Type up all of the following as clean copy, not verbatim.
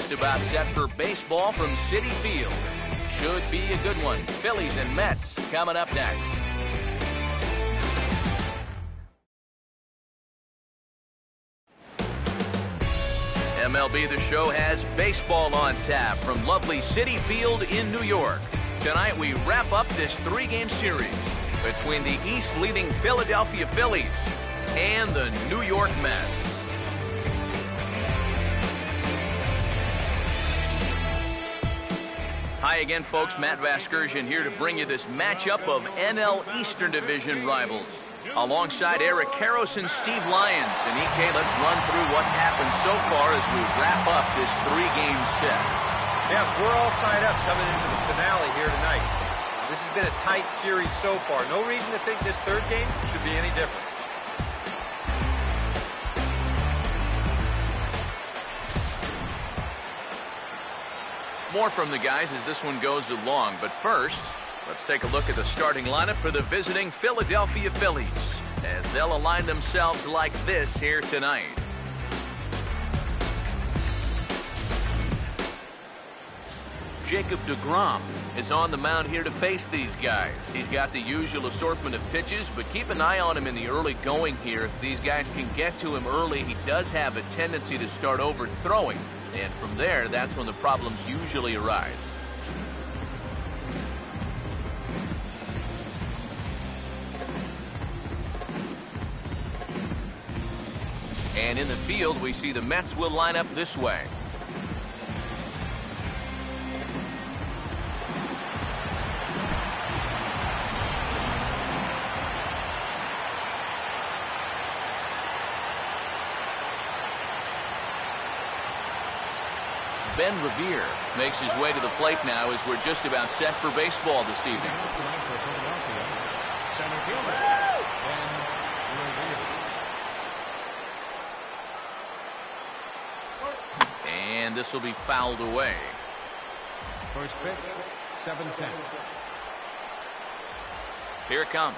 just about set for baseball from Citi Field. Should be a good one. Phillies and Mets coming up next. MLB The Show has baseball on tap from lovely Citi Field in New York. Tonight we wrap up this three-game series between the East-leading Philadelphia Phillies and the New York Mets. Hi again, folks. Matt Vasgersian here to bring you this matchup of NL Eastern Division rivals. Alongside Eric Karros and Steve Lyons. And EK, let's run through what's happened so far as we wrap up this three-game set. Yeah, we're all tied up coming into the finale here tonight. This has been a tight series so far. No reason to think this third game should be any different. More from the guys as this one goes along. But first, let's take a look at the starting lineup for the visiting Philadelphia Phillies as they'll align themselves like this here tonight. Jacob deGrom is on the mound here to face these guys. He's got the usual assortment of pitches, but keep an eye on him in the early going here. If these guys can get to him early, he does have a tendency to start overthrowing. And from there, that's when the problems usually arise. And in the field, we see the Mets will line up this way. Ben Revere makes his way to the plate now as we're just about set for baseball this evening. And this will be fouled away. First pitch, 7-10. Here it comes.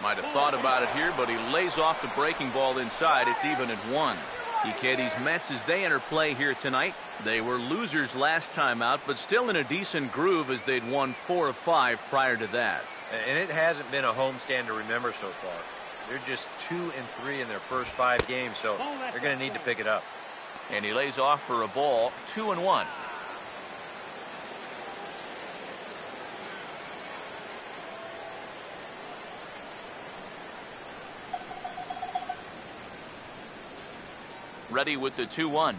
Might have thought about it here, but he lays off the breaking ball inside. It's even at 1. EK, these Mets, as they enter play here tonight, they were losers last time out, but still in a decent groove as they'd won 4 of 5 prior to that. And it hasn't been a homestand to remember so far. They're just 2-3 in their first 5 games, so they're going to need to pick it up. And he lays off for a ball, 2-1. Ready with the 2-1.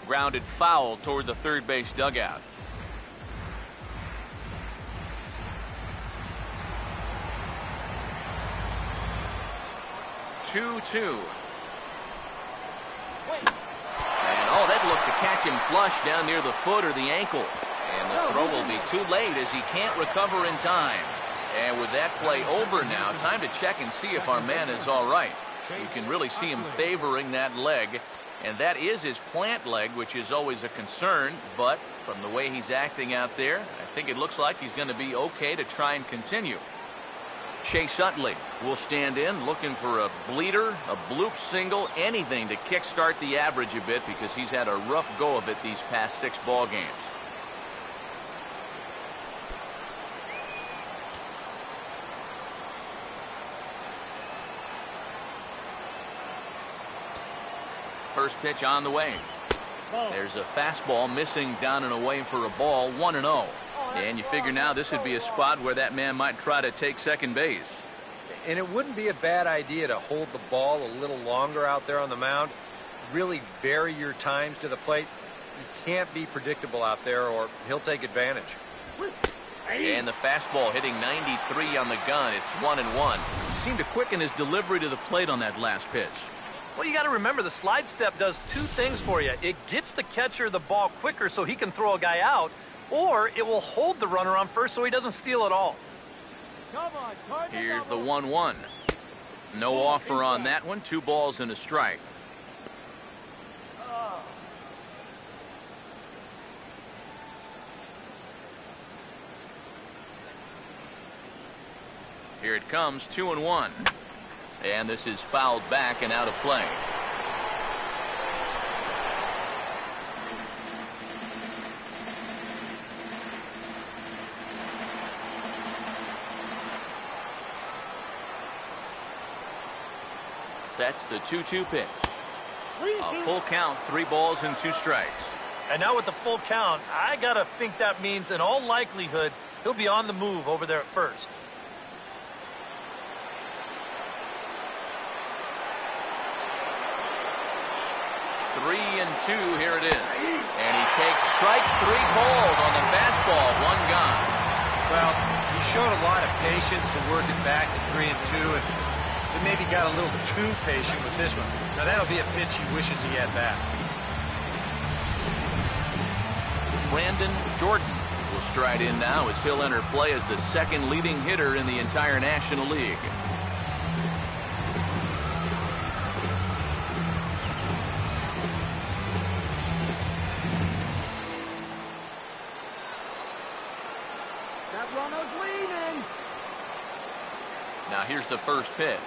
Grounded foul toward the third base dugout. Two. And that looked to catch him flush down near the foot or the ankle. And the throw will be too late as he can't recover in time. And with that play over now, time to check and see if our man is all right. You can really see him favoring that leg. And that is his plant leg, which is always a concern. But from the way he's acting out there, I think it looks like he's going to be okay to try and continue. Chase Utley will stand in looking for a bleeder, a bloop single, anything to kickstart the average a bit because he's had a rough go of it these past 6 ball games. First pitch on the way. There's a fastball missing down and away for a ball, 1-0. And you figure now this would be a spot where that man might try to take second base. And it wouldn't be a bad idea to hold the ball a little longer out there on the mound. Really vary your times to the plate. You can't be predictable out there or he'll take advantage. And the fastball hitting 93 on the gun. It's 1-1. He seemed to quicken his delivery to the plate on that last pitch. Well, you got to remember the slide step does 2 things for you. It gets the catcher the ball quicker so he can throw a guy out, or it will hold the runner on first so he doesn't steal it all. Here's the 1-1. No offer on that one. 2 balls and a strike. Here it comes, 2-1. And this is fouled back and out of play. Sets the 2-2 pitch. A full count, 3 balls and 2 strikes. And now with the full count, I gotta think that means in all likelihood he'll be on the move over there at first. 3-2, here it is. And he takes strike 3 called on the fastball, 1 gone. Well, he showed a lot of patience to work it back to 3-2, and he maybe got a little too patient with this one. Now that'll be a pitch he wishes he had back. Brandon Jordan will stride in now as he'll enter play as the 2nd leading hitter in the entire National League. Now here's the first pitch.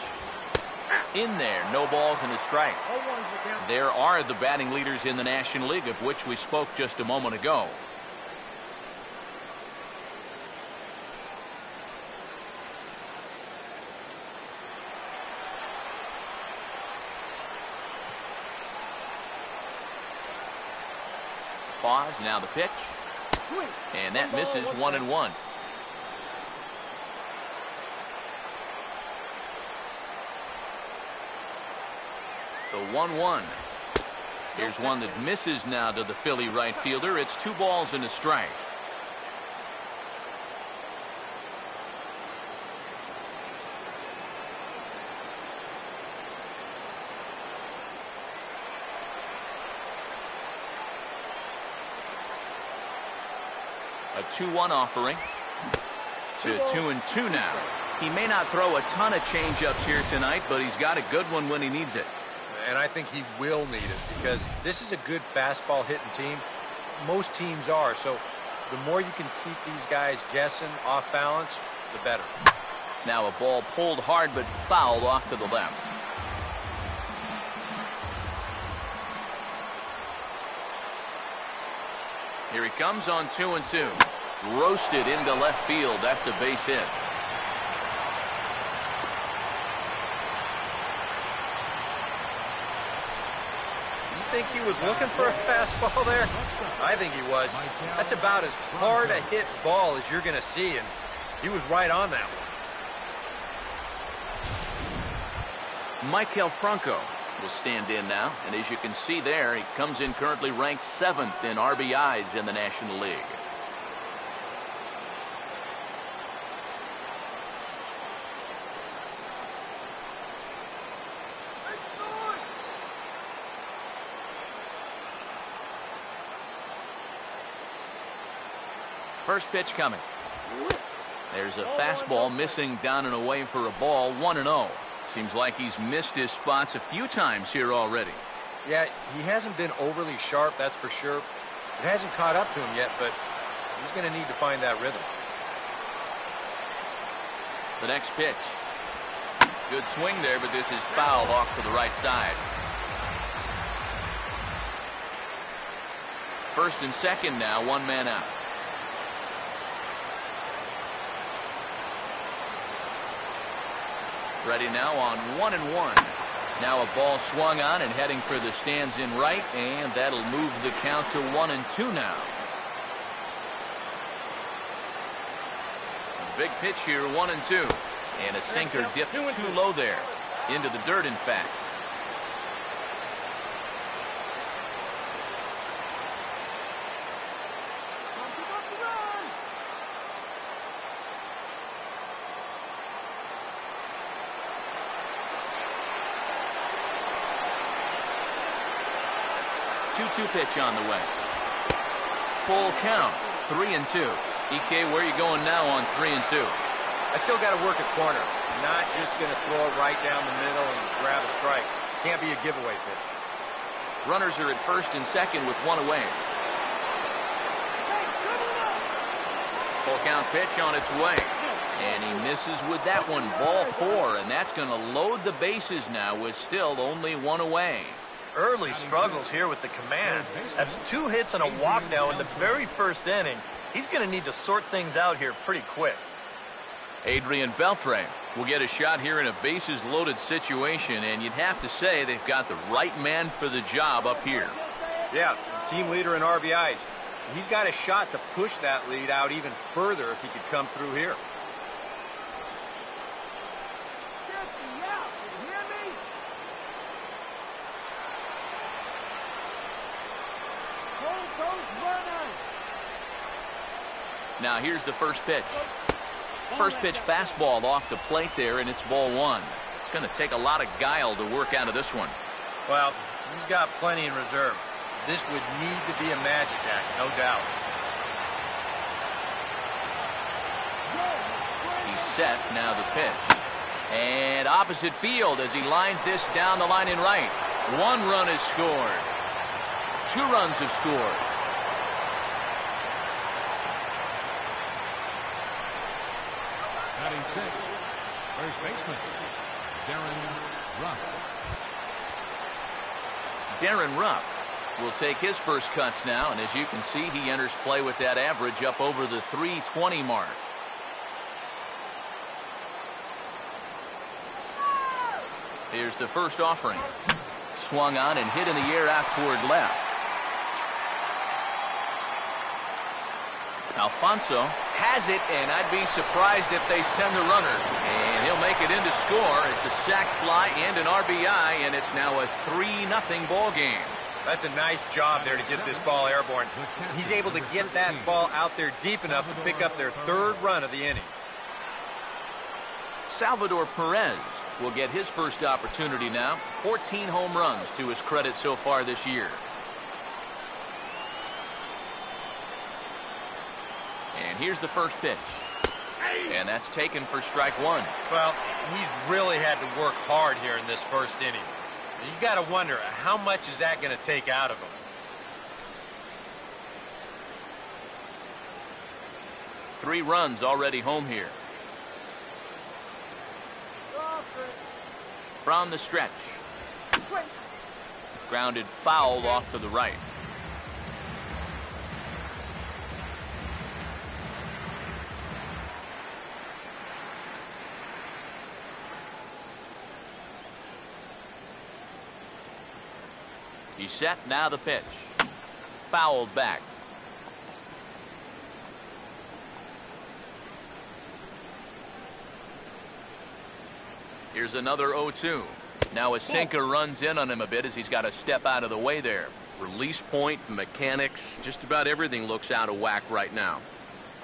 In there, no balls and a strike. There are the batting leaders in the National League, of which we spoke just a moment ago. Pause, now the pitch. And that misses 1-1. The 1-1. Here's one that misses now to the Philly right fielder. It's 2 balls and a strike. A 2-1 offering to 2-2 now. He may not throw a ton of changeups here tonight, but he's got a good one when he needs it. And I think he will need it because this is a good fastball hitting team. Most teams are. So the more you can keep these guys guessing off balance, the better. Now a ball pulled hard but fouled off to the left. Here he comes on 2-2. Roasted into left field. That's a base hit. Think he was looking for a fastball there? I think he was. That's about as hard a hit ball as you're going to see, and he was right on that one. Michael Franco will stand in now, and as you can see there, he comes in currently ranked 7th in RBIs in the National League. First pitch coming. There's a fastball missing down and away for a ball. 1-0. Seems like he's missed his spots a few times here already. Yeah, he hasn't been overly sharp, that's for sure. It hasn't caught up to him yet, but he's going to need to find that rhythm. The next pitch. Good swing there, but this is fouled off to the right side. First and second now, 1 man out. Ready now on 1-1. Now a ball swung on and heading for the stands in right, and that'll move the count to 1-2 now. A big pitch here, 1-2. And a sinker dips too low there. Into the dirt, in fact. Two pitch on the way. Full count, 3-2. EK, where are you going now on 3-2? I still got to work at corner. Not just going to throw it right down the middle and grab a strike. Can't be a giveaway pitch. Runners are at first and second with 1 away. Full count pitch on its way. And he misses with that one. Ball 4, and that's going to load the bases now with still only 1 away. Early struggles here with the command. That's 2 hits and a walk now in the very first inning. He's going to need to sort things out here pretty quick. Adrian Beltre will get a shot here in a bases-loaded situation, and you'd have to say they've got the right man for the job up here. Yeah, team leader in RBIs. He's got a shot to push that lead out even further if he could come through here. Now here's the first pitch. First pitch fastball off the plate there, and it's ball 1. It's going to take a lot of guile to work out of this one. Well, he's got plenty in reserve. This would need to be a magic act, no doubt. He's set, now the pitch. And opposite field as he lines this down the line in right. 1 run is scored. 2 runs have scored. Batting 6, first baseman, Darren Ruff. Darren Ruff will take his first cuts now, and as you can see, he enters play with that average up over the 320 mark. Here's the first offering. Swung on and hit in the air out toward left. Alfonso has it, and I'd be surprised if they send the runner. And he'll make it in to score. It's a sac fly and an RBI, and it's now a 3-0 ball game. That's a nice job there to get this ball airborne. He's able to get that ball out there deep enough to pick up their 3rd run of the inning. Salvador Perez will get his first opportunity now. 14 home runs to his credit so far this year. And here's the first pitch. And that's taken for strike 1. Well, he's really had to work hard here in this first inning. You got to wonder, how much is that going to take out of him? Three runs already home here. From the stretch. Grounded foul off to the right. He's set, now the pitch. Fouled back. Here's another 0-2. Now a sinker runs in on him a bit as he's got to step out of the way there. Release point, mechanics, just about everything looks out of whack right now.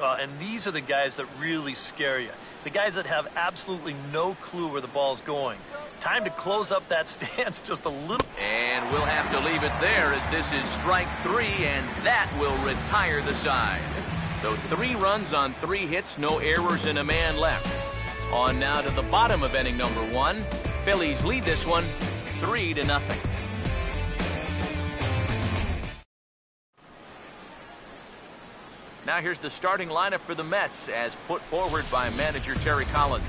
And these are the guys that really scare you. The guys that have absolutely no clue where the ball's going. Time to close up that stance just a little. And we'll have to leave it there as this is strike 3, and that will retire the side. So 3 runs on 3 hits, no errors, and a man left. On now to the bottom of inning number 1. Phillies lead this one 3-0. Now here's the starting lineup for the Mets as put forward by manager Terry Collins.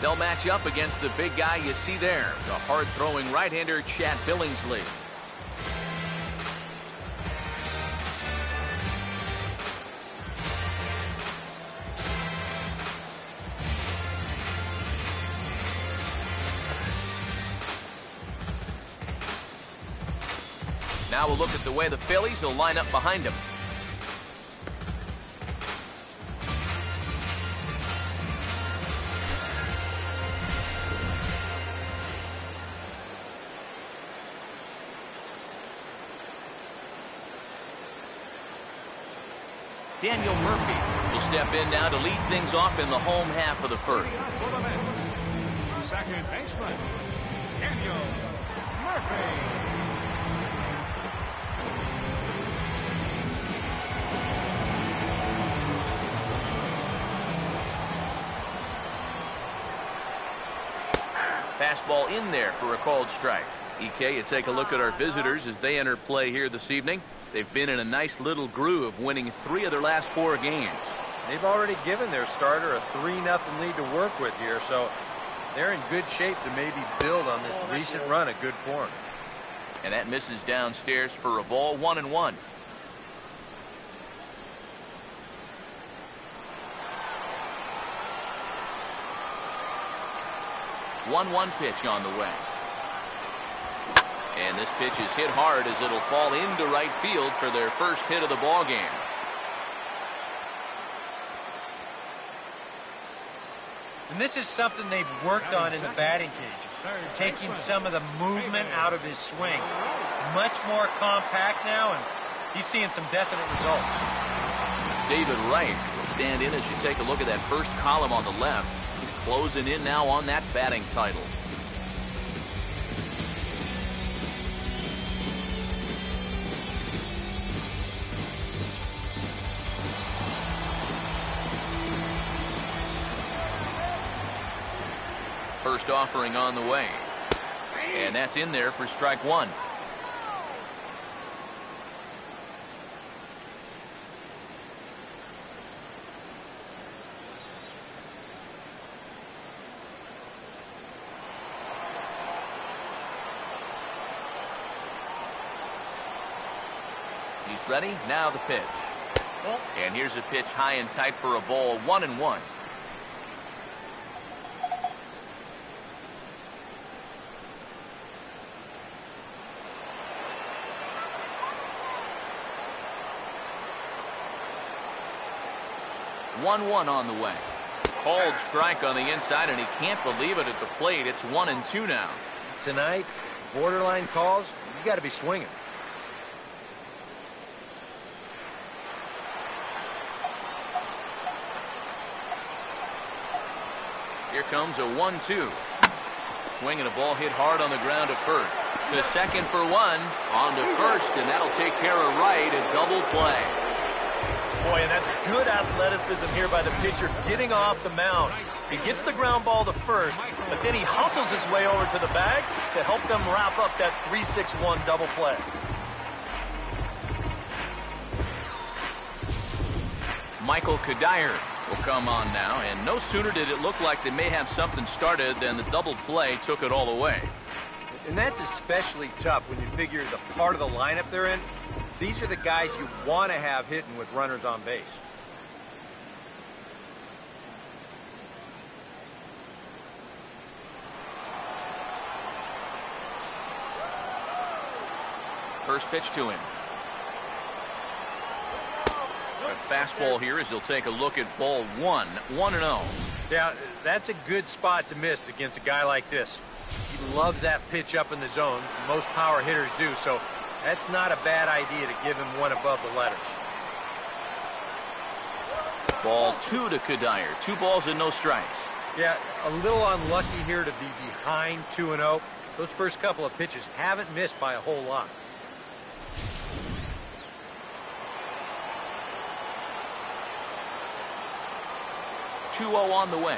They'll match up against the big guy you see there, the hard-throwing right-hander Chad Billingsley. Now we'll look at the way the Phillies will line up behind him. Daniel Murphy will step in now to lead things off in the home half of the first. For the Mets, second baseman, Daniel Murphy. fastball in there for a called strike. EK, you take a look at our visitors as they enter play here this evening. They've been in a nice little groove, winning 3 of their last 4 games. They've already given their starter a 3-0 lead to work with here, so they're in good shape to maybe build on this recent run of good form. And that misses downstairs for a ball, 1-1. One pitch on the way. And this pitch is hit hard as it'll fall into right field for their first hit of the ball game. And this is something they've worked on in the batting cage, taking some of the movement out of his swing. Much more compact now, and he's seeing some definite results. David Wright will stand in as you take a look at that first column on the left. He's closing in now on that batting title. First offering on the way. And that's in there for strike 1. He's ready. Now the pitch. And here's a pitch high and tight for a ball, 1-1. On the way. Called strike on the inside, and he can't believe it at the plate. It's 1-2 now. Tonight, borderline calls, you got to be swinging. Here comes a 1-2. Swinging a ball hit hard on the ground at first. To second for 1. On to first, and that'll take care of right. A double play. Boy, and that's good athleticism here by the pitcher getting off the mound. He gets the ground ball to first, but then he hustles his way over to the bag to help them wrap up that 3-6-1 double play. Michael Kadire will come on now, and no sooner did it look like they may have something started than the double play took it all away. And that's especially tough when you figure the part of the lineup they're in. These are the guys you want to have hitting with runners on base. First pitch to him. A fastball here as he'll take a look at ball 1, 1-0. Yeah, that's a good spot to miss against a guy like this. He loves that pitch up in the zone. Most power hitters do, so that's not a bad idea to give him one above the letters. Ball 2 to Kadire. 2 balls and no strikes. Yeah, a little unlucky here to be behind 2-0. Those first couple of pitches haven't missed by a whole lot. On the way.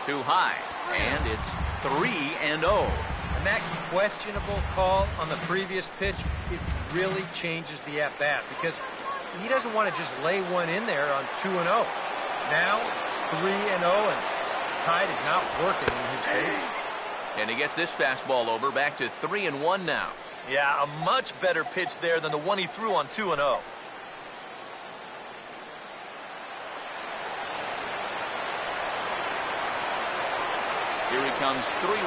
Too high, and it's 3-0. And that questionable call on the previous pitch, it really changes the at-bat because he doesn't want to just lay one in there on 2-0. Now it's 3-0, and the tide is not working in his favor. And he gets this fastball over, back to 3-1 now. Yeah, a much better pitch there than the one he threw on 2-0. Here he comes, 3-1.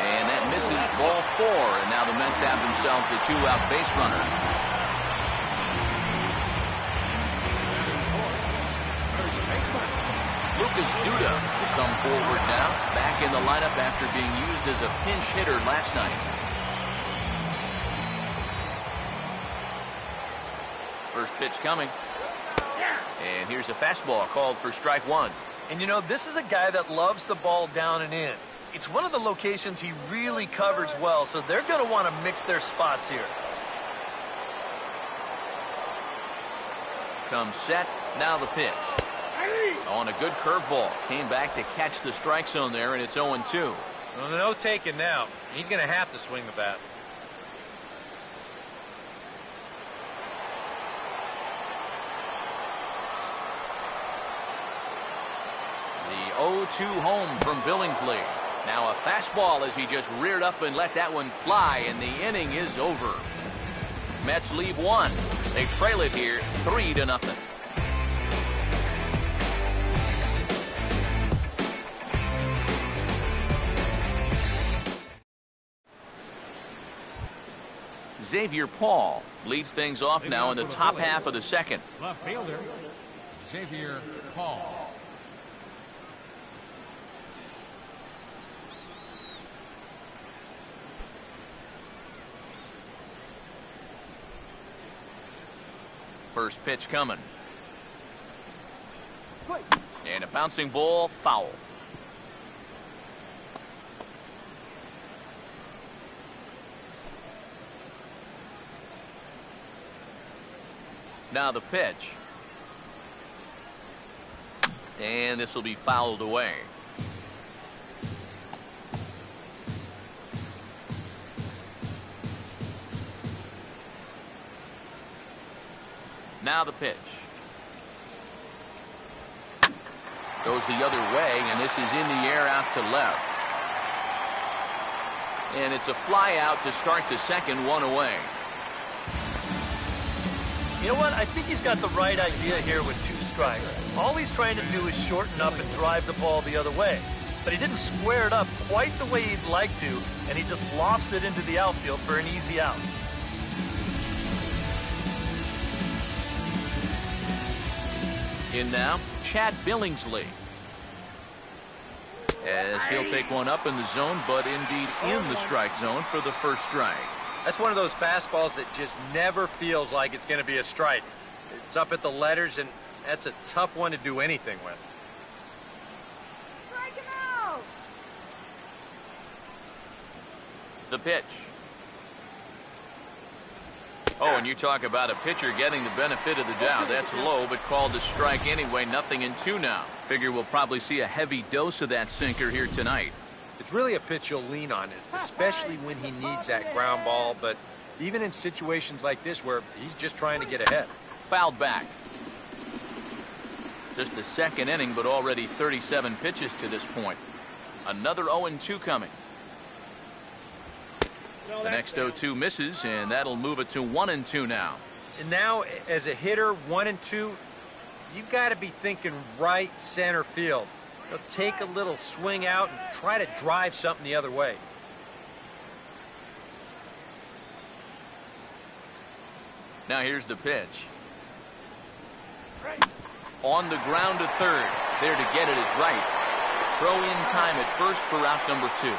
And that misses ball 4, and now the Mets have themselves a 2-out base runner. Lucas Duda will come forward now, back in the lineup after being used as a pinch hitter last night. First pitch coming. And here's a fastball called for strike 1. And you know, this is a guy that loves the ball down and in. It's one of the locations he really covers well, so they're going to want to mix their spots here. Comes set, now the pitch. On a good curveball. Came back to catch the strike zone there, and it's 0-2. Well, no taking now. He's going to have to swing the bat. The 0-2 home from Billingsley. Now a fastball as he just reared up and let that one fly, and the inning is over. Mets leave one. They trail it here 3-0. Xavier Paul leads things off now in the top half of the second. Left fielder, Xavier Paul. First pitch coming. And a bouncing ball, foul. Now the pitch. And this will be fouled away. Now the pitch. Goes the other way, and this is in the air out to left. And it's a fly out to start the second, one away. You know what? I think he's got the right idea here with 2 strikes. All he's trying to do is shorten up and drive the ball the other way. But he didn't square it up quite the way he'd like to, and he just lofts it into the outfield for an easy out. In now, Chad Billingsley. As he'll take one up in the zone, but indeed in the strike zone for the first strike. That's one of those fastballs that just never feels like it's going to be a strike. It's up at the letters, and that's a tough one to do anything with. Strike him out! The pitch. Oh, and you talk about a pitcher getting the benefit of the doubt. That's low, but called a strike anyway. 0-2 now. Figure we'll probably see a heavy dose of that sinker here tonight. It's really a pitch you'll lean on, especially when he needs that ground ball, but even in situations like this where he's just trying to get ahead. Fouled back. Just the second inning, but already 37 pitches to this point. Another 0-2 coming. The next 0-2 misses, and that'll move it to 1-2 now. And now, as a hitter, 1-2, you've got to be thinking right center field. He'll take a little swing out and try to drive something the other way. Now here's the pitch. On the ground to third. There to get it is right. Throw in time at first for out number 2.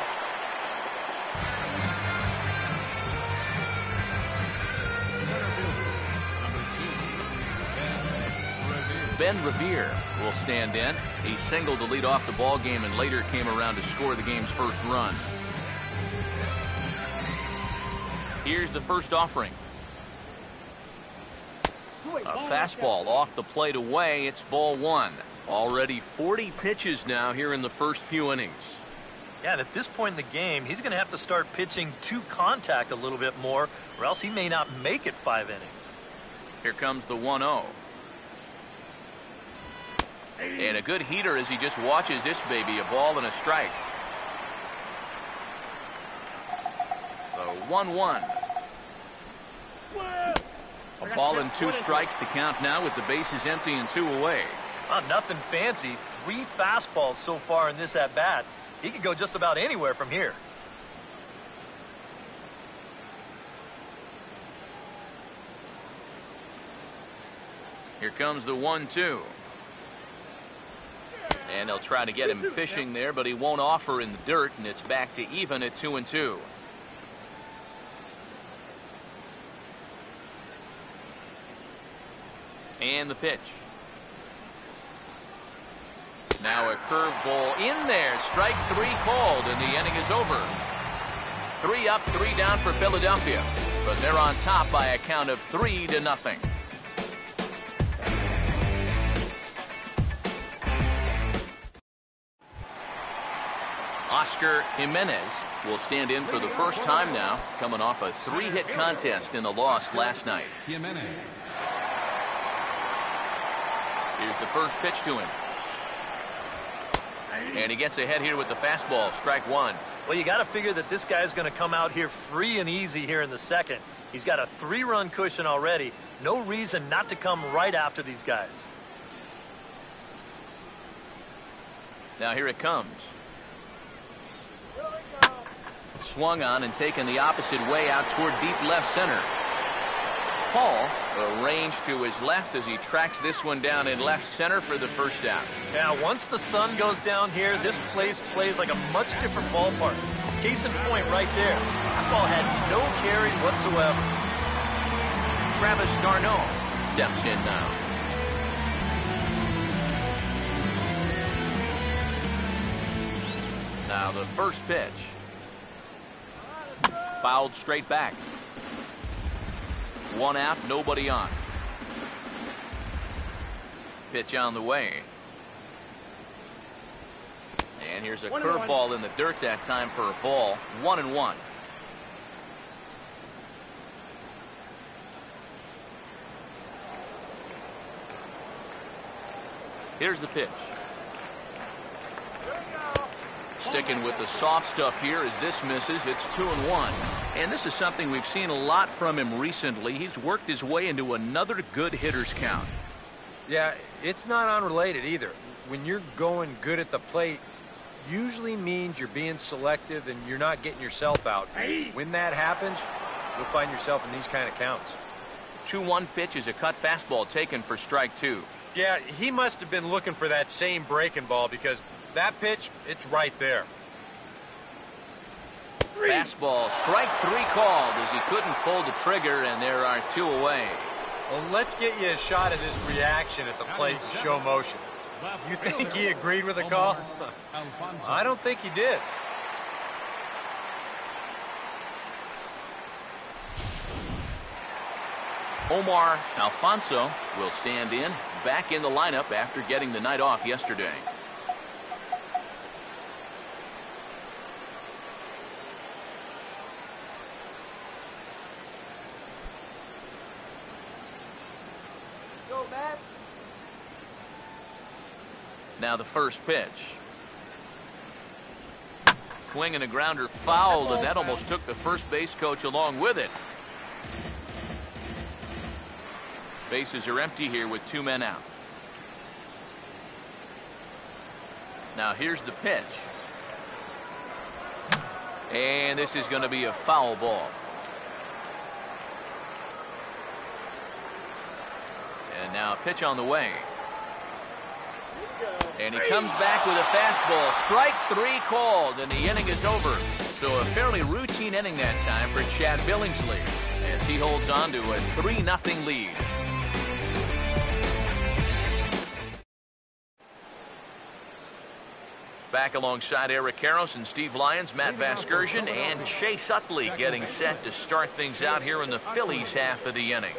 Ben Revere will stand in. He singled to lead off the ball game and later came around to score the game's first run. Here's the first offering. A fastball off the plate away. It's ball 1. Already 40 pitches now here in the first few innings. Yeah, and at this point in the game, he's going to have to start pitching to contact a little bit more, or else he may not make it 5 innings. Here comes the 1-0. And a good heater as he just watches this baby, a ball and a strike. The 1-1. A ball and 2 strikes, the count now with the bases empty and 2 away. Nothing fancy. 3 fastballs so far in this at-bat. He could go just about anywhere from here. Here comes the 1-2. And they'll try to get him fishing there, but he won't offer in the dirt, and it's back to even at 2-2. And the pitch. Now a curveball in there. Strike 3 called, and the inning is over. 3 up, 3 down for Philadelphia. But they're on top by a count of 3-0. Oscar Jimenez will stand in for the first time now, coming off a 3-hit contest in the loss last night. Jimenez. Here's the first pitch to him. And he gets ahead here with the fastball, strike one. Well, you got to figure that this guy's going to come out here free and easy here in the second. He's got a 3-run cushion already. No reason not to come right after these guys. Now here it comes. Swung on and taken the opposite way out toward deep left center. Paul arranged to his left as he tracks this one down in left center for the first out. Now, once the sun goes down here, this place plays like a much different ballpark. Case in point right there. That ball had no carry whatsoever. Travis d'Arnaud steps in now. Now the first pitch. Fouled straight back. 1 out, nobody on. Pitch on the way. And here's a curveball in the dirt that time for a ball. 1-1. Here's the pitch. Sticking with the soft stuff here as this misses. It's 2-1. And this is something we've seen a lot from him recently. He's worked his way into another good hitter's count. Yeah, it's not unrelated either. When you're going good at the plate, usually means you're being selective and you're not getting yourself out. When that happens, you'll find yourself in these kind of counts. 2-1 pitch is a cut fastball taken for strike two. Yeah, he must have been looking for that same breaking ball because that pitch, it's right there. Fastball, strike three called as he couldn't pull the trigger, and there are 2 away. Well, let's get you a shot of this reaction at the plate in show motion. You think he agreed with the call? I don't think he did. Omar Alfonso will stand in, back in the lineup after getting the night off yesterday. Now the first pitch. Swing and a grounder fouled, and that almost took the first base coach along with it. Bases are empty here with 2 men out. Now here's the pitch. And this is going to be a foul ball. And now a pitch on the way. And he comes back with a fastball. Strike 3 called, and the inning is over. So a fairly routine inning that time for Chad Billingsley as he holds on to a 3-0 lead. Back alongside Eric Karros and Steve Lyons, Matt Vasgersian, and Chase Utley getting set to start things out here in the Phillies half of the inning.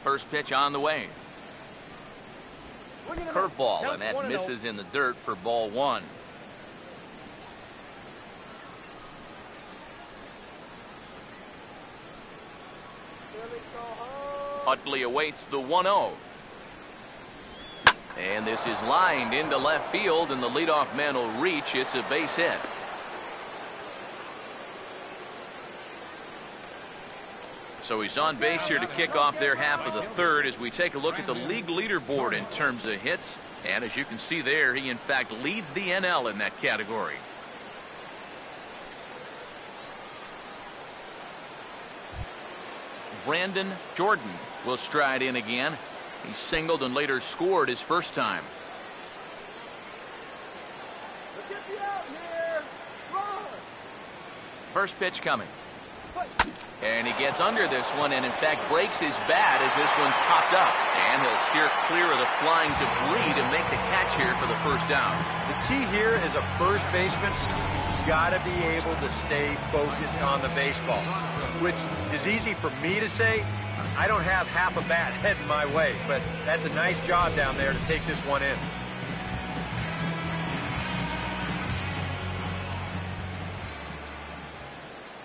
First pitch on the way. Curveball, and that misses in the dirt for ball 1. Utley awaits the 1-0. And this is lined into left field, and the leadoff man will reach. It's a base hit. So he's on base here to kick off their half of the third as we take a look at the league leaderboard in terms of hits. And as you can see there, he in fact leads the NL in that category. Brandon Jordan will stride in again. He singled and later scored his first time. First pitch coming. And he gets under this one and in fact breaks his bat as this one's popped up. And he'll steer clear of the flying debris to make the catch here for the first down. The key here as a first baseman, got to be able to stay focused on the baseball, which is easy for me to say. I don't have half a bat heading my way, but that's a nice job down there to take this one in.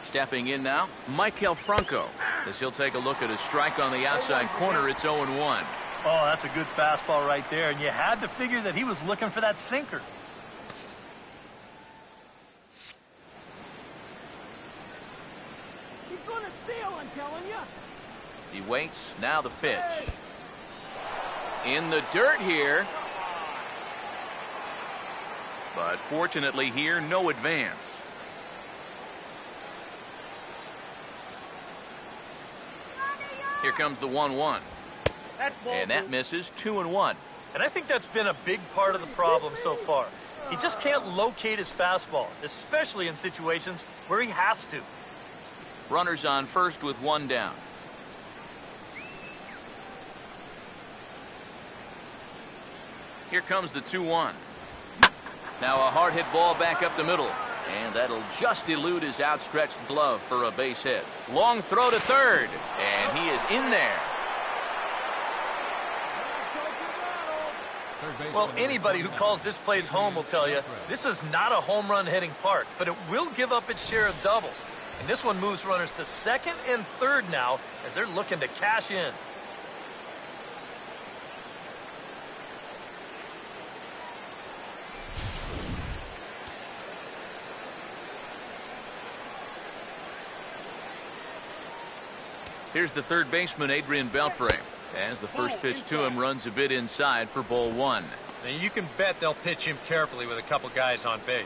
Stepping in now, Michael Franco, as he'll take a look at a strike on the outside corner. It's 0-1. Oh, that's a good fastball right there, and you had to figure that he was looking for that sinker. He's gonna steal, I'm telling you. He waits. Now the pitch. In the dirt here. But fortunately here, no advance. Here comes the 1-1. And that misses. 2-1. And I think that's been a big part of the problem so far. He just can't locate his fastball, especially in situations where he has to. Runners on first with one down. Here comes the 2-1. Now a hard hit ball back up the middle. And that'll just elude his outstretched glove for a base hit. Long throw to third. And he is in there. Well, anybody who calls this place home will tell you this is not a home run hitting park, but it will give up its share of doubles. And this one moves runners to second and third now as they're looking to cash in. Here's the third baseman, Adrian Beltre, as the first pitch to him runs a bit inside for ball one. Now you can bet they'll pitch him carefully with a couple guys on base.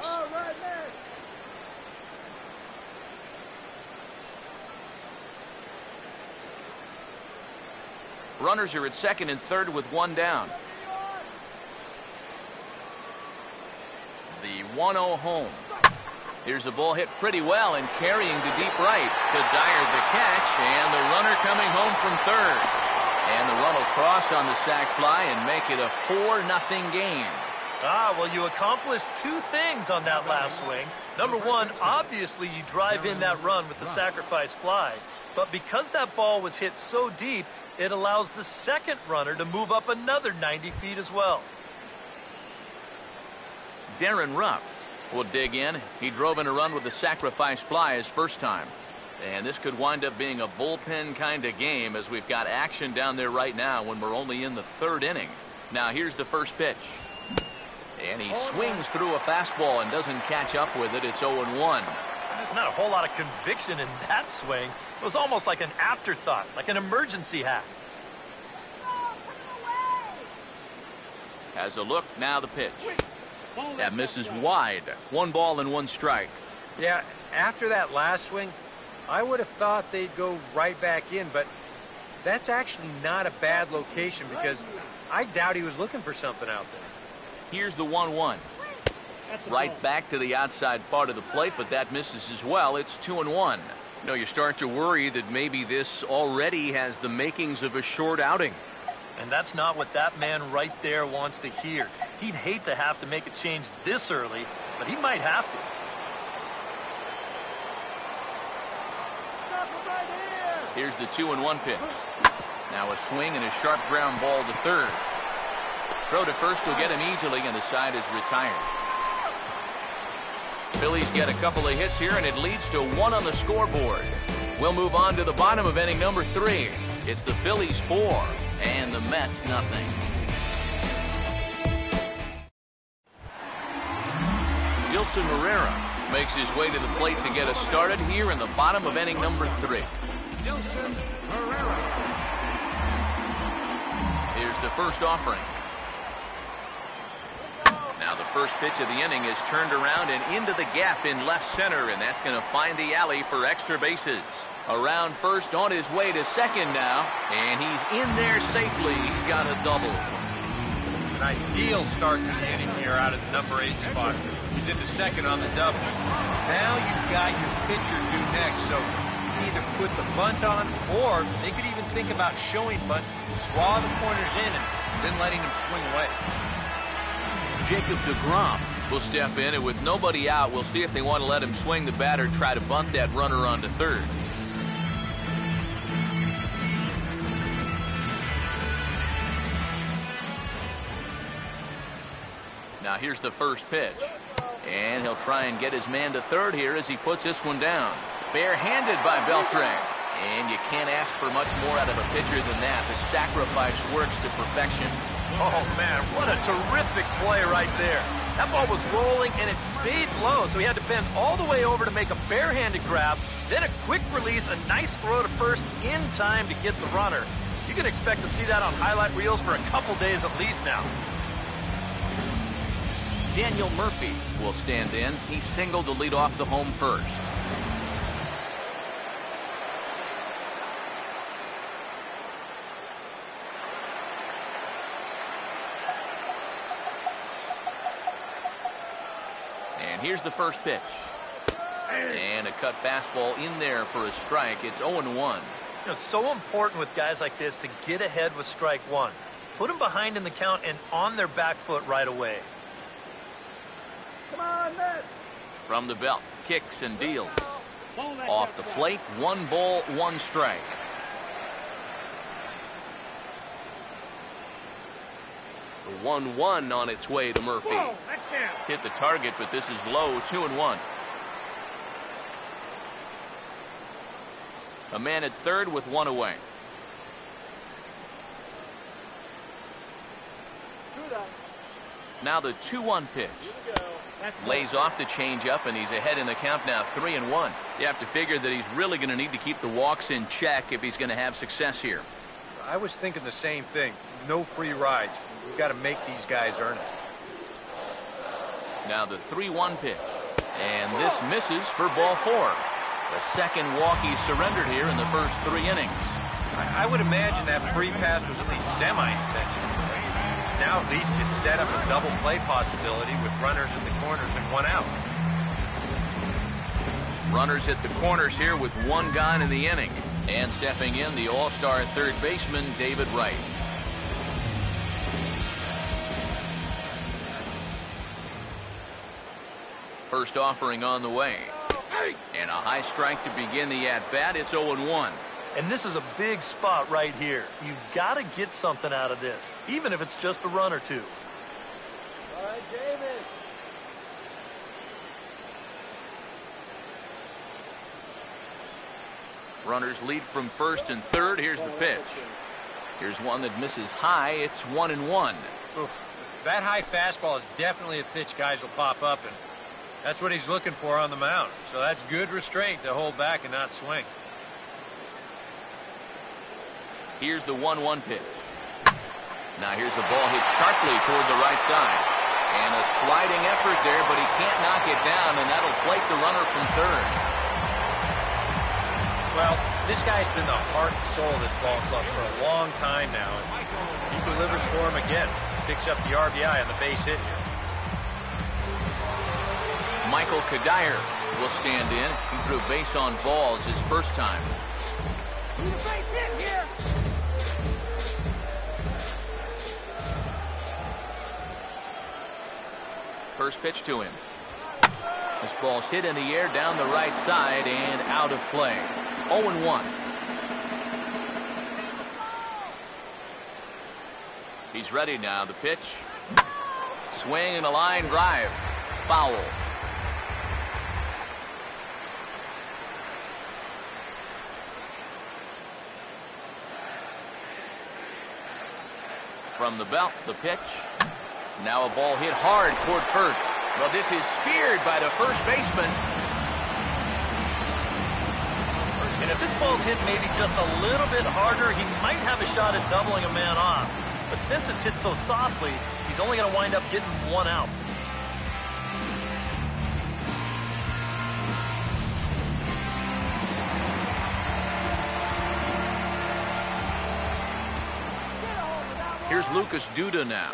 Runners are at second and third with one down. The 1-0 home. Here's a ball hit pretty well and carrying to deep right. To Dyer the catch, and the runner coming home from third. And the run will cross on the sac fly and make it a 4-0 game. Well, you accomplished two things on that last swing. Number one, obviously you drive in that run with the sacrifice fly. But because that ball was hit so deep, it allows the second runner to move up another 90 feet as well. Darren Ruff will dig in. He drove in a run with the sacrifice fly his first time. And this could wind up being a bullpen kind of game as we've got action down there right now when we're only in the third inning. Now here's the first pitch. And he swings through a fastball and doesn't catch up with it. It's 0-1. There's not a whole lot of conviction in that swing. It was almost like an afterthought, like an emergency hack. Has a look. Now the pitch. That misses wide. 1 ball and 1 strike. Yeah, after that last swing, I would have thought they'd go right back in, but that's actually not a bad location because I doubt he was looking for something out there. Here's the 1-1. Right back to the outside part of the plate, but that misses as well. It's 2-1. You know, you start to worry that maybe this already has the makings of a short outing. And that's not what that man right there wants to hear. He'd hate to have to make a change this early, but he might have to. Here's the 2-1 pitch. Now a swing and a sharp ground ball to third. Throw to first will get him easily, and the side is retired. Phillies get a couple of hits here, and it leads to 1 on the scoreboard. We'll move on to the bottom of inning number 3. It's the Phillies 4 and the Mets nothing. Dilson Herrera makes his way to the plate to get us started here in the bottom of inning number 3. Dilson Herrera. Here's the first offering. Now the first pitch of the inning is turned around and into the gap in left center, and that's going to find the alley for extra bases. Around first, on his way to second now, and he's in there safely. He's got a double. An ideal start to the inning here out of the number 8 spot. He's into second on the double. Now you've got your pitcher due next, so you can either put the bunt on, or they could even think about showing bunt, draw the corners in, and then letting him swing away. Jacob deGrom will step in, and with nobody out, we'll see if they want to let him swing the bat or try to bunt that runner onto third. Now here's the first pitch. And he'll try and get his man to third here as he puts this one down. Barehanded by Beltran. And you can't ask for much more out of a pitcher than that. The sacrifice works to perfection. Oh, man, what a terrific play right there. That ball was rolling, and it stayed low, so he had to bend all the way over to make a barehanded grab, then a quick release, a nice throw to first in time to get the runner. You can expect to see that on highlight reels for a couple days at least now. Daniel Murphy will stand in. He singled to lead off the home first. And here's the first pitch. And a cut fastball in there for a strike. It's 0-1. You know, it's so important with guys like this to get ahead with strike one. Put them behind in the count and on their back foot right away. Come on, man. From the belt, kicks and deals. Off the plate, 1 ball, 1 strike. The 1-1 on its way to Murphy. Whoa, that's down. Hit the target, but this is low, 2-1. A man at third with 1 away. Now the 2-1 pitch. Lays off the changeup, and he's ahead in the count now, 3-1. You have to figure that he's really going to need to keep the walks in check if he's going to have success here. I was thinking the same thing. No free rides. We've got to make these guys earn it. Now the 3-1 pitch. And this misses for ball 4. The second walk he surrendered here in the first 3 innings. I would imagine that free pass was at least semi-intentional. Now at least you set up a double play possibility with runners in the corners and 1 out. Runners at the corners here with 1 gone in the inning. And stepping in, the all-star third baseman, David Wright. First offering on the way. And a high strike to begin the at-bat. It's 0-1. And this is a big spot right here. You've got to get something out of this, even if it's just a run or two. All right, David. Runners lead from first and third. Here's the pitch. Here's one that misses high. It's 1-1. Oof. That high fastball is definitely a pitch guys will pop up, and that's what he's looking for on the mound. So that's good restraint to hold back and not swing. Here's the 1-1 pitch. Now here's the ball hit sharply toward the right side. And a sliding effort there, but he can't knock it down, and that'll flake the runner from third. Well, this guy's been the heart and soul of this ball club for a long time now, and he delivers for him again. Picks up the RBI on the base hit here. Michael Kadire will stand in. He drew base on balls his first time. Need a base hit here. First pitch to him. This ball's hit in the air down the right side and out of play. 0-1. He's ready now. The pitch. Swing and a line drive. Foul. From the belt, the pitch. Now a ball hit hard toward first. Well, this is speared by the first baseman. And if this ball's hit maybe just a little bit harder, he might have a shot at doubling a man off. But since it's hit so softly, he's only going to wind up getting 1 out. Here's Lucas Duda now.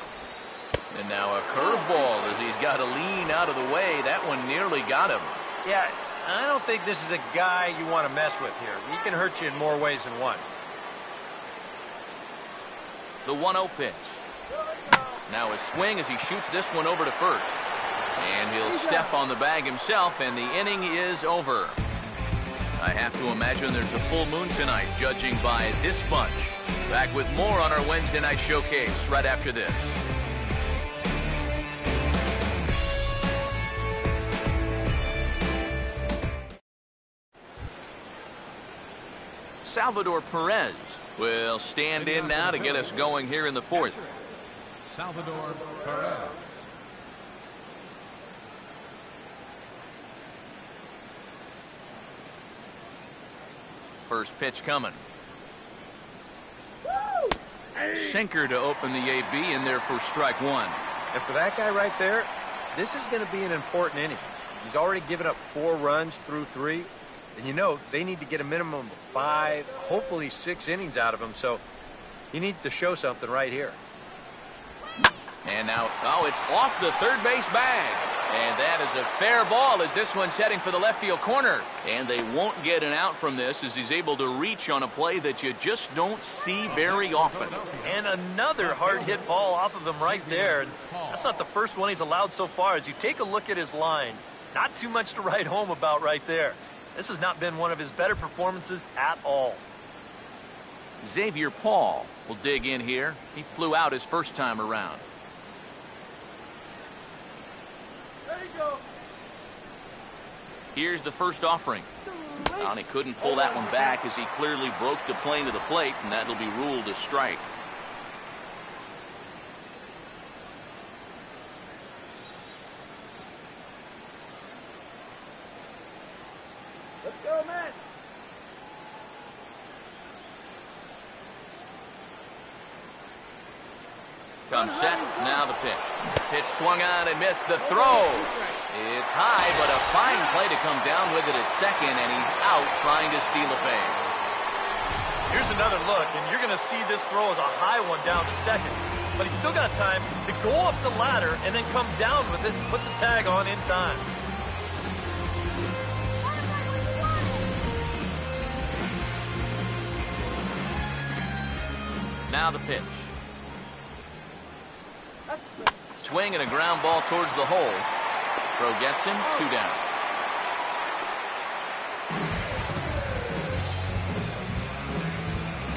And now a curveball as he's got to lean out of the way. That one nearly got him. Yeah, I don't think this is a guy you want to mess with here. He can hurt you in more ways than one. The 1-0 pitch. Now a swing as he shoots this one over to first. And he'll step on the bag himself, and the inning is over. I have to imagine there's a full moon tonight, judging by this bunch. Back with more on our Wednesday night showcase right after this. Salvador Perez will stand in now to get us going here in the fourth. Salvador Perez. First pitch coming. Sinker to open the AB in there for strike one. And for that guy right there, this is going to be an important inning. He's already given up 4 runs through 3. And you know, they need to get a minimum of 5, hopefully 6 innings out of him. So he needs to show something right here. And now, oh, it's off the third base bag. And that is a fair ball as this one's heading for the left field corner. And they won't get an out from this as he's able to reach on a play that you just don't see very often. And another hard hit ball off of him right there. And that's not the first one he's allowed so far. As you take a look at his line, not too much to write home about right there. This has not been one of his better performances at all. Xavier Paul will dig in here. He flew out his first time around. There you go. Here's the first offering. And he couldn't pull that one back as he clearly broke the plane to the plate, and that'll be ruled a strike. Let's go, man. Comes set, now the pitch. Pitch swung on and missed the throw. It's high, but a fine play to come down with it at second, and he's out trying to steal a base. Here's another look, and you're going to see this throw as a high one down to second. But he's still got time to go up the ladder and then come down with it and put the tag on in time. Now the pitch. Swing and a ground ball towards the hole. Throw gets him, 2 down.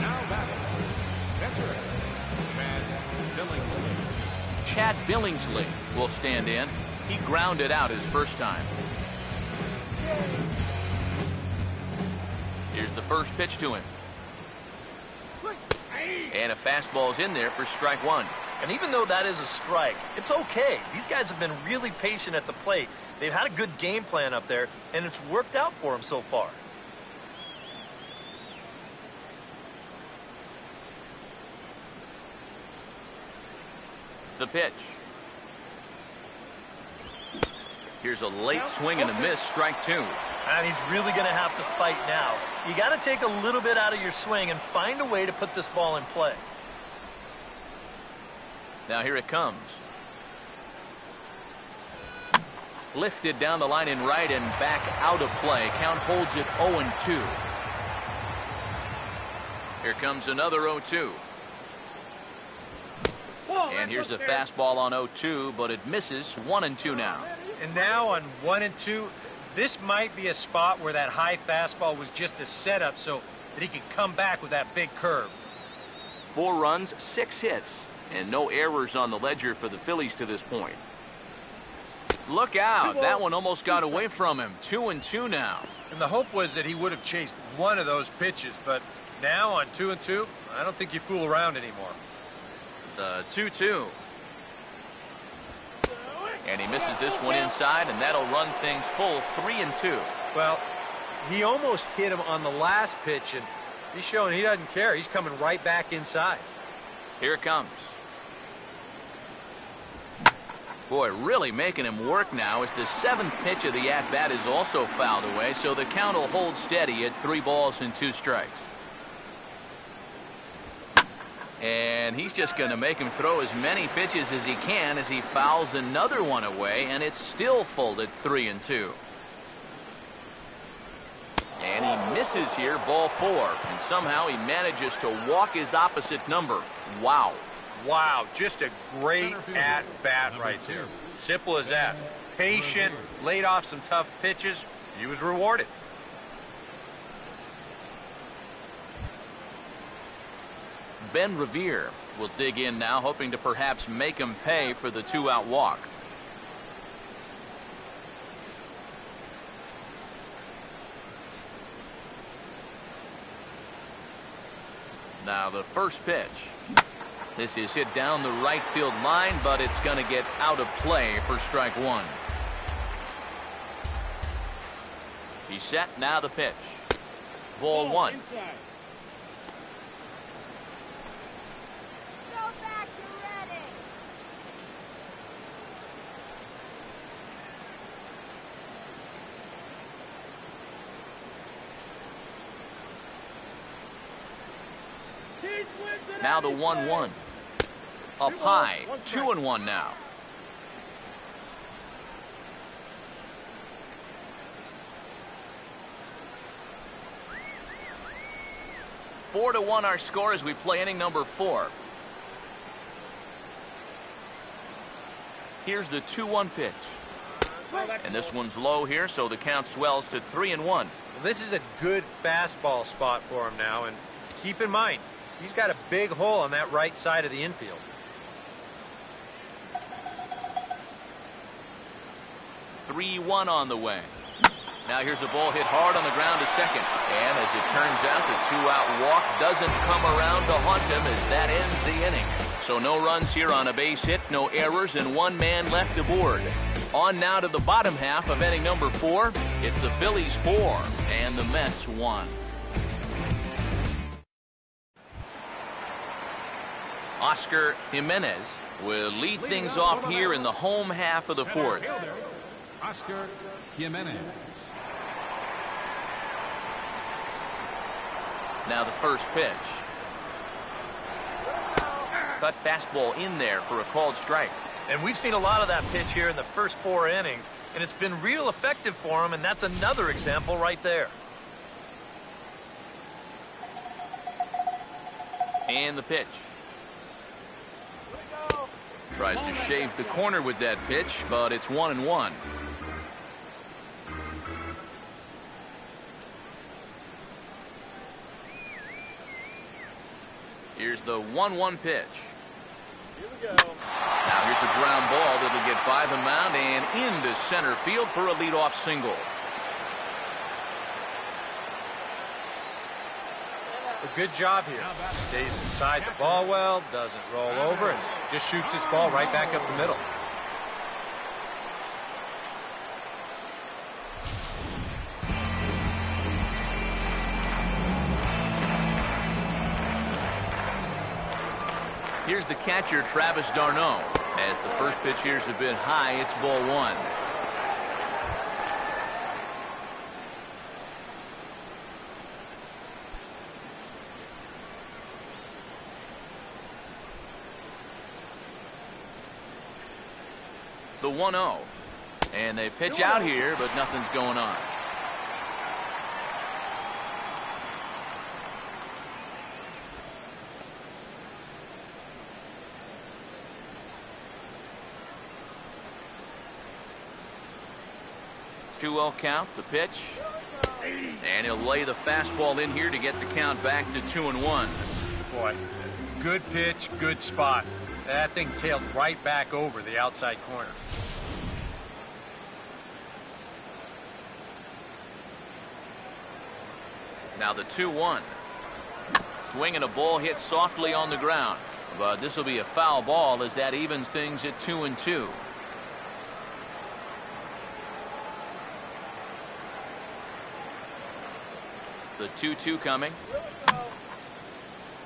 Now batting, catcher, Chad Billingsley. Chad Billingsley will stand in. He grounded out his first time. Here's the first pitch to him. And a fastball's in there for strike one. And even though that is a strike, it's okay. These guys have been really patient at the plate. They've had a good game plan up there, and it's worked out for them so far. The pitch. Here's a late swing and a miss, strike 2. And he's really going to have to fight now. You got to take a little bit out of your swing and find a way to put this ball in play. Now here it comes. Lifted down the line in right and back out of play. Count holds it 0-2. Here comes another 0-2. And here's a fastball on 0-2, but it misses. 1-2 now. And now on 1-2, this might be a spot where that high fastball was just a setup so that he could come back with that big curve. 4 runs, 6 hits, and no errors on the ledger for the Phillies to this point. Look out. That one almost got away from him. 2-2 now. And the hope was that he would have chased one of those pitches, but now on 2-2, I don't think you fool around anymore. The 2-2. And he misses this one inside, and that'll run things full 3-2. Well, he almost hit him on the last pitch, and he's showing he doesn't care. He's coming right back inside. Here it comes. Boy, really making him work now as the 7th pitch of the at-bat is also fouled away, so the count will hold steady at 3 balls and 2 strikes. And he's just going to make him throw as many pitches as he can as he fouls another one away, and it's still full at 3-2. And he misses here, ball 4, and somehow he manages to walk his opposite number. Wow. Wow, just a great at-bat right there. Simple as that. patient, laid off some tough pitches. He was rewarded. Ben Revere will dig in now, hoping to perhaps make him pay for the 2-out walk. Now the first pitch. This is hit down the right field line, but it's going to get out of play for strike one. He's set. Now the pitch. Ball one. Inside. Go back to Redding. Now the 1-1. Up high. 2-1 now. Four to 1 our score as we play inning number 4. Here's the 2-1 pitch. And this one's low here, so the count swells to 3-1. Well, this is a good fastball spot for him now, and keep in mind, he's got a big hole on that right side of the infield. Three-1 on the way. Now here's a ball hit hard on the ground to second. And as it turns out, the 2-out walk doesn't come around to haunt him as that ends the inning. So no runs here on a base hit, no errors, and one man left aboard. On now to the bottom half of inning number 4. It's the Phillies 4 and the Mets 1. Oscar Jimenez will lead things off here in the home half of the 4th. Oscar Jimenez. Now the first pitch. Cut fastball in there for a called strike. And we've seen a lot of that pitch here in the first 4 innings, and it's been real effective for him, and that's another example right there. And the pitch. Tries to shave the corner with that pitch, but it's 1-1. Here's the 1-1 pitch. Here we go. Now here's a ground ball that'll get by the mound and into center field for a leadoff single. A good job here. Stays inside the ball well, doesn't roll over, and just shoots this ball right back up the middle. Here's the catcher, Travis d'Arnaud. As the first pitch here's a bit high, it's ball 1. The 1-0. And they pitch out here, but nothing's going on. Two-0 count, the pitch. And he'll lay the fastball in here to get the count back to 2-1. Boy, good pitch, good spot. That thing tailed right back over the outside corner. Now the 2-1. Swinging a ball hit softly on the ground. But this will be a foul ball as that evens things at 2-2. The 2-2 coming.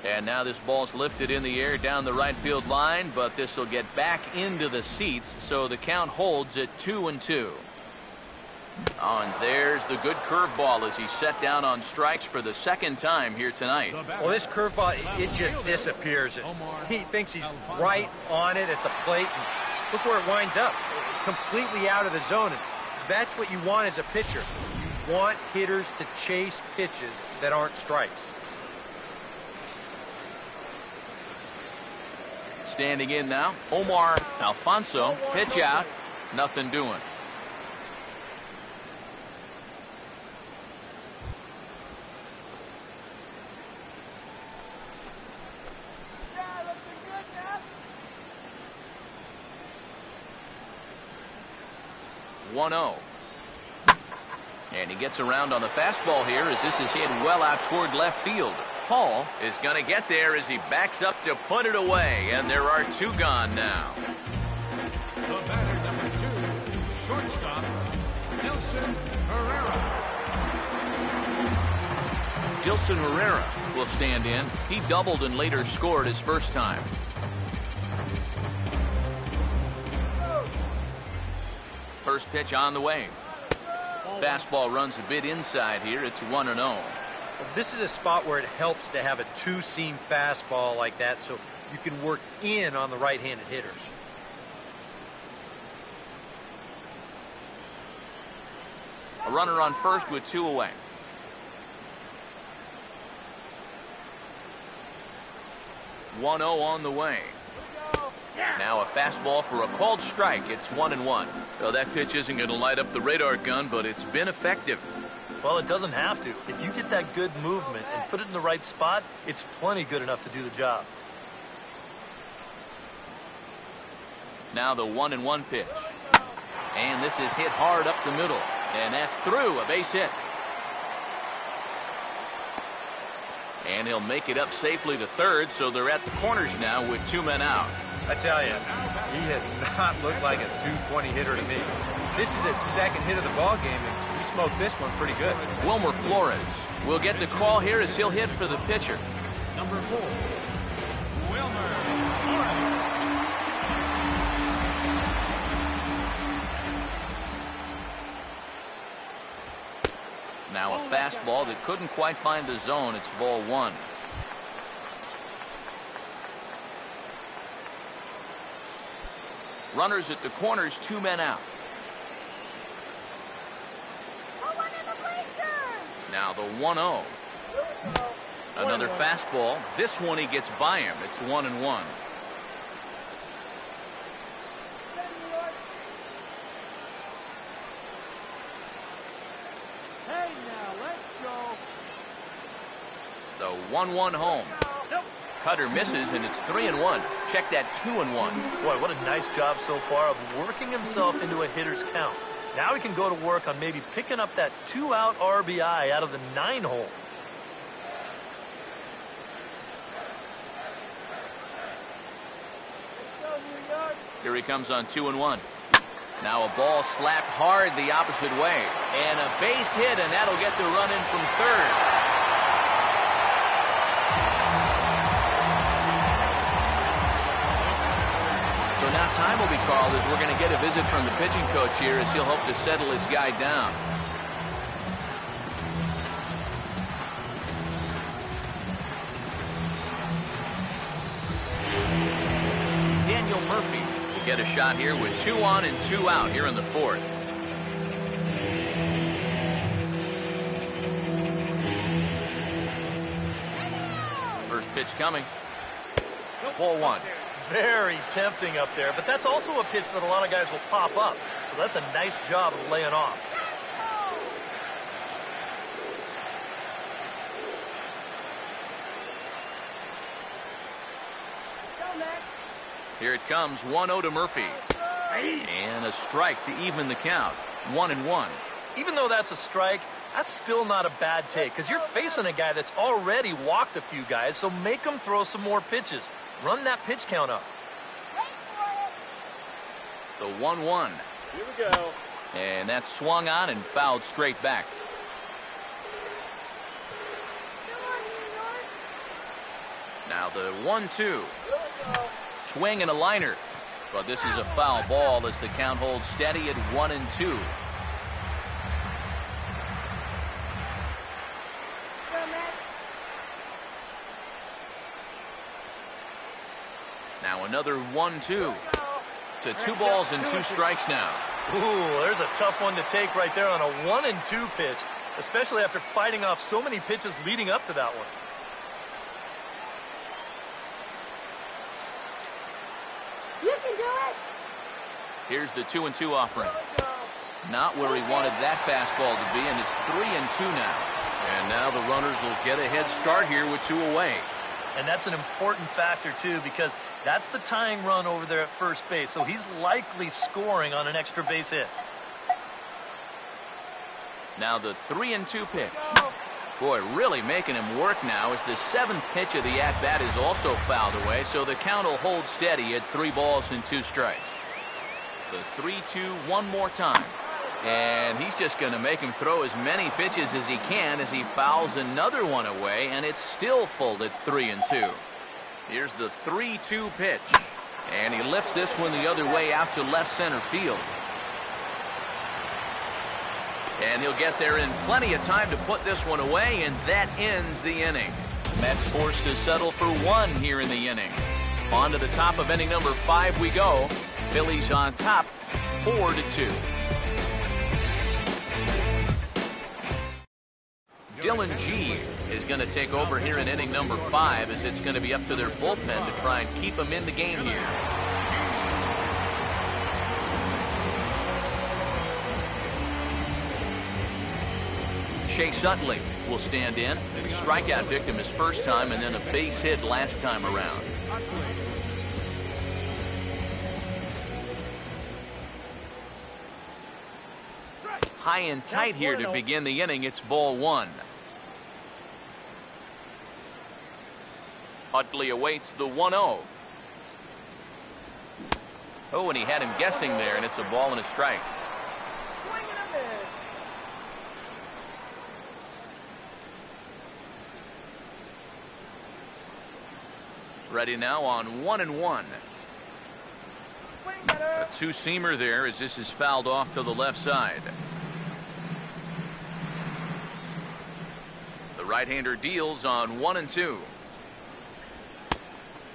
And now this ball's lifted in the air down the right field line, but this will get back into the seats, so the count holds at 2-2. Oh, and there's the good curveball as he's set down on strikes for the second time here tonight. Well, this curveball, it just disappears. He thinks he's right on it at the plate. And look where it winds up, completely out of the zone. And that's what you want as a pitcher. You want hitters to chase pitches that aren't strikes. Standing in now, Omar Alfonso, pitch out, nothing doing. 1-0. And he gets around on the fastball here as this is hit well out toward left field. Hall is going to get there as he backs up to put it away, and there are 2 gone now. The batter, number 2, shortstop, Dilson Herrera. Dilson Herrera will stand in. He doubled and later scored his first time. First pitch on the way. Fastball runs a bit inside here. It's 1-0. This is a spot where it helps to have a 2-seam fastball like that so you can work in on the right-handed hitters. A runner on first with 2 away. On the way. Now a fastball for a called strike. It's 1-1. So that pitch isn't going to light up the radar gun, but it's been effective. Well, it doesn't have to. If you get that good movement and put it in the right spot, it's plenty good enough to do the job. Now the 1-1 pitch. And this is hit hard up the middle. And that's through, a base hit. And he'll make it up safely to third, so they're at the corners now with 2 men out. I tell you, he has not looked like a 220 hitter to me. This is his second hit of the ball game, and he smoked this one pretty good. Wilmer Flores will get the call here as he'll hit for the pitcher. Number 4, Wilmer Flores. Now a fastball that couldn't quite find the zone. It's ball 1. Runners at the corners, 2 men out. Now the 1-0. Another fastball. This one he gets by him. It's 1-1. The 1-1 home. Cutter misses, and it's 3-1. Check that 2-1. Boy, what a nice job so far of working himself into a hitter's count. Now he can go to work on maybe picking up that 2-out RBI out of the 9 hole. Here he comes on 2-1. Now a ball slapped hard the opposite way. And a base hit, and that'll get the run in from third. So now time will be called as we're going to get a visit from the pitching coach here as he'll hope to settle his guy down. Daniel Murphy will get a shot here with 2 on and 2 out here in the 4th. First pitch coming. Ball 1. Very tempting up there, but that's also a pitch that a lot of guys will pop up. So that's a nice job of laying off. Here it comes, 1-0 to Murphy. And a strike to even the count, 1-1. Even though that's a strike, that's still not a bad take because you're facing a guy that's already walked a few guys, so make him throw some more pitches. Run that pitch count up. The 1-1. Here we go. And that's swung on and fouled straight back. Now the 1-2. Swing and a liner. But this is a foul ball as the count holds steady at 1-2. Now another 1-2 to 2 balls and 2 strikes now. Ooh, there's a tough one to take right there on a 1-2 pitch, especially after fighting off so many pitches leading up to that one. You can do it. Here's the 2-2 offering. Not where he wanted that fastball to be, and it's 3-2 now. And now the runners will get a head start here with 2 away. And that's an important factor, too, because that's the tying run over there at first base. So he's likely scoring on an extra base hit. Now the 3-2 pitch. Boy, really making him work now as the 7th pitch of the at-bat is also fouled away, so the count will hold steady at 3 balls and 2 strikes. The 3-2 one more time. And he's just going to make him throw as many pitches as he can as he fouls another one away, and it's still full at 3-2. Here's the 3-2 pitch. And he lifts this one the other way out to left center field. And he'll get there in plenty of time to put this one away, and that ends the inning. Mets forced to settle for 1 here in the inning. On to the top of inning number 5 we go. Phillies on top, 4-2. Dylan G is going to take over here in inning number 5, as it's going to be up to their bullpen to try and keep them in the game here. Chase Utley will stand in. A strikeout victim his first time, and then a base hit last time around. High and tight here to begin the inning. It's ball 1. Utley awaits the 1-0. Oh, and he had him guessing there, and it's a ball and a strike. Ready now on 1-1. A 2-seamer there as this is fouled off to the left side. The right-hander deals on 1-2.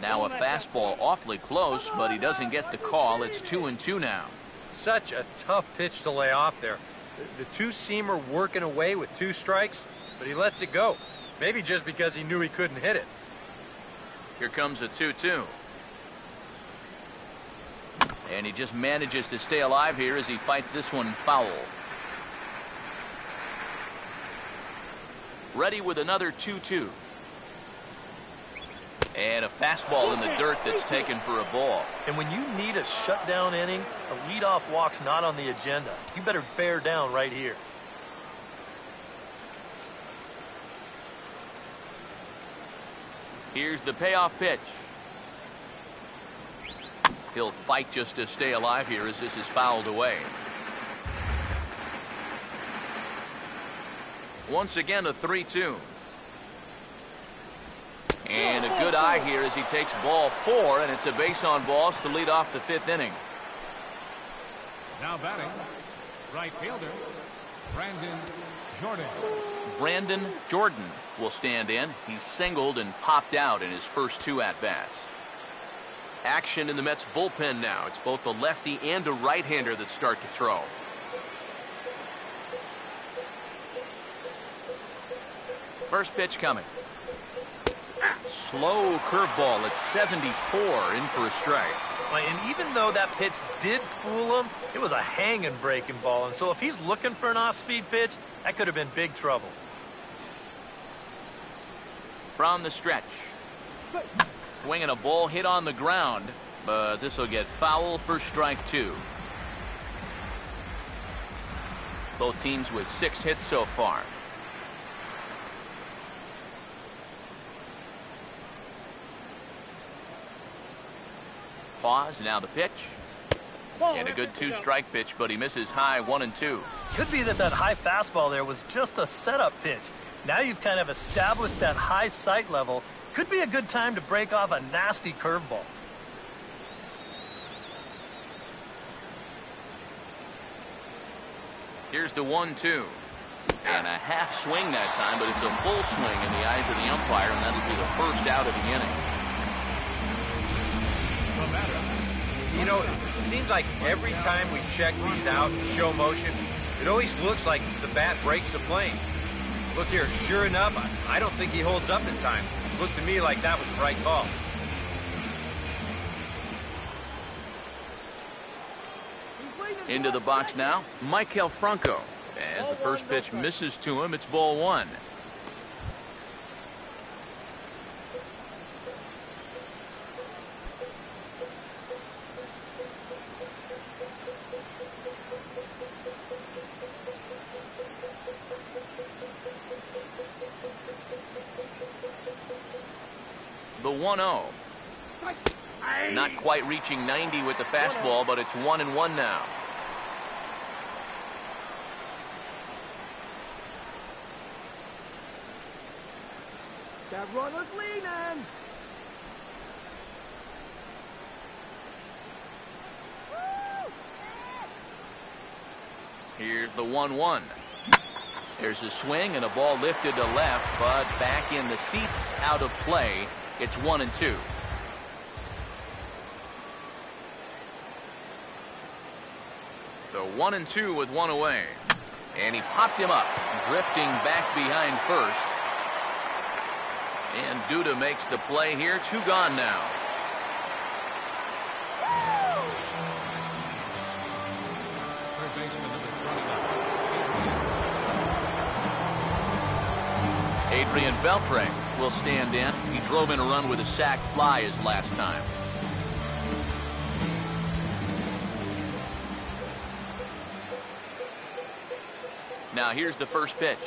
Now a fastball awfully close, but he doesn't get the call. It's 2-2 now. Such a tough pitch to lay off there. The 2-seamer working away with 2 strikes, but he lets it go. Maybe just because he knew he couldn't hit it. Here comes a 2-2. And he just manages to stay alive here as he fights this one foul. Ready with another 2-2. And a fastball in the dirt that's taken for a ball. And when you need a shutdown inning, a leadoff walk's not on the agenda. You better bear down right here. Here's the payoff pitch. He'll fight just to stay alive here as this is fouled away. Once again, a 3-2. And a good eye here as he takes ball 4, and it's a base on balls to lead off the 5th inning. Now batting, right fielder, Brandon Jordan. Brandon Jordan will stand in. He's singled and popped out in his first 2 at-bats. Action in the Mets bullpen now. It's both a lefty and a right-hander that start to throw. First pitch coming. Slow curveball at 74, in for a strike. And even though that pitch did fool him, it was a hanging breaking ball. And so if he's looking for an off-speed pitch, that could have been big trouble. From the stretch. Swinging a ball hit on the ground, but this will get foul for strike 2. Both teams with 6 hits so far. Pause, now the pitch. And a good 2-strike pitch, but he misses high 1-2. Could be that high fastball there was just a setup pitch. Now you've kind of established that high sight level. Could be a good time to break off a nasty curveball. Here's the 1-2. And a half swing that time, but it's a full swing in the eyes of the umpire, and that'll be the first out of the inning. You know, it seems like every time we check these out in show motion, it always looks like the bat breaks the plane. Look here, sure enough, I don't think he holds up in time. It looked to me like that was the right call. Into the box now, Michael Franco. As the first pitch misses to him, it's ball 1. The 1-0. Not quite reaching 90 with the fastball, but it's 1-1 now. That runner's leaning. Here's the 1-1. There's a swing and a ball lifted to left, but back in the seats, out of play. It's 1-2. The 1-2 with one away. And he popped him up, drifting back behind first. And Duda makes the play here. 2 gone now. Third baseman number 29. Adrian Beltre will stand in. He drove in a run with a sac fly his last time. Now here's the first pitch.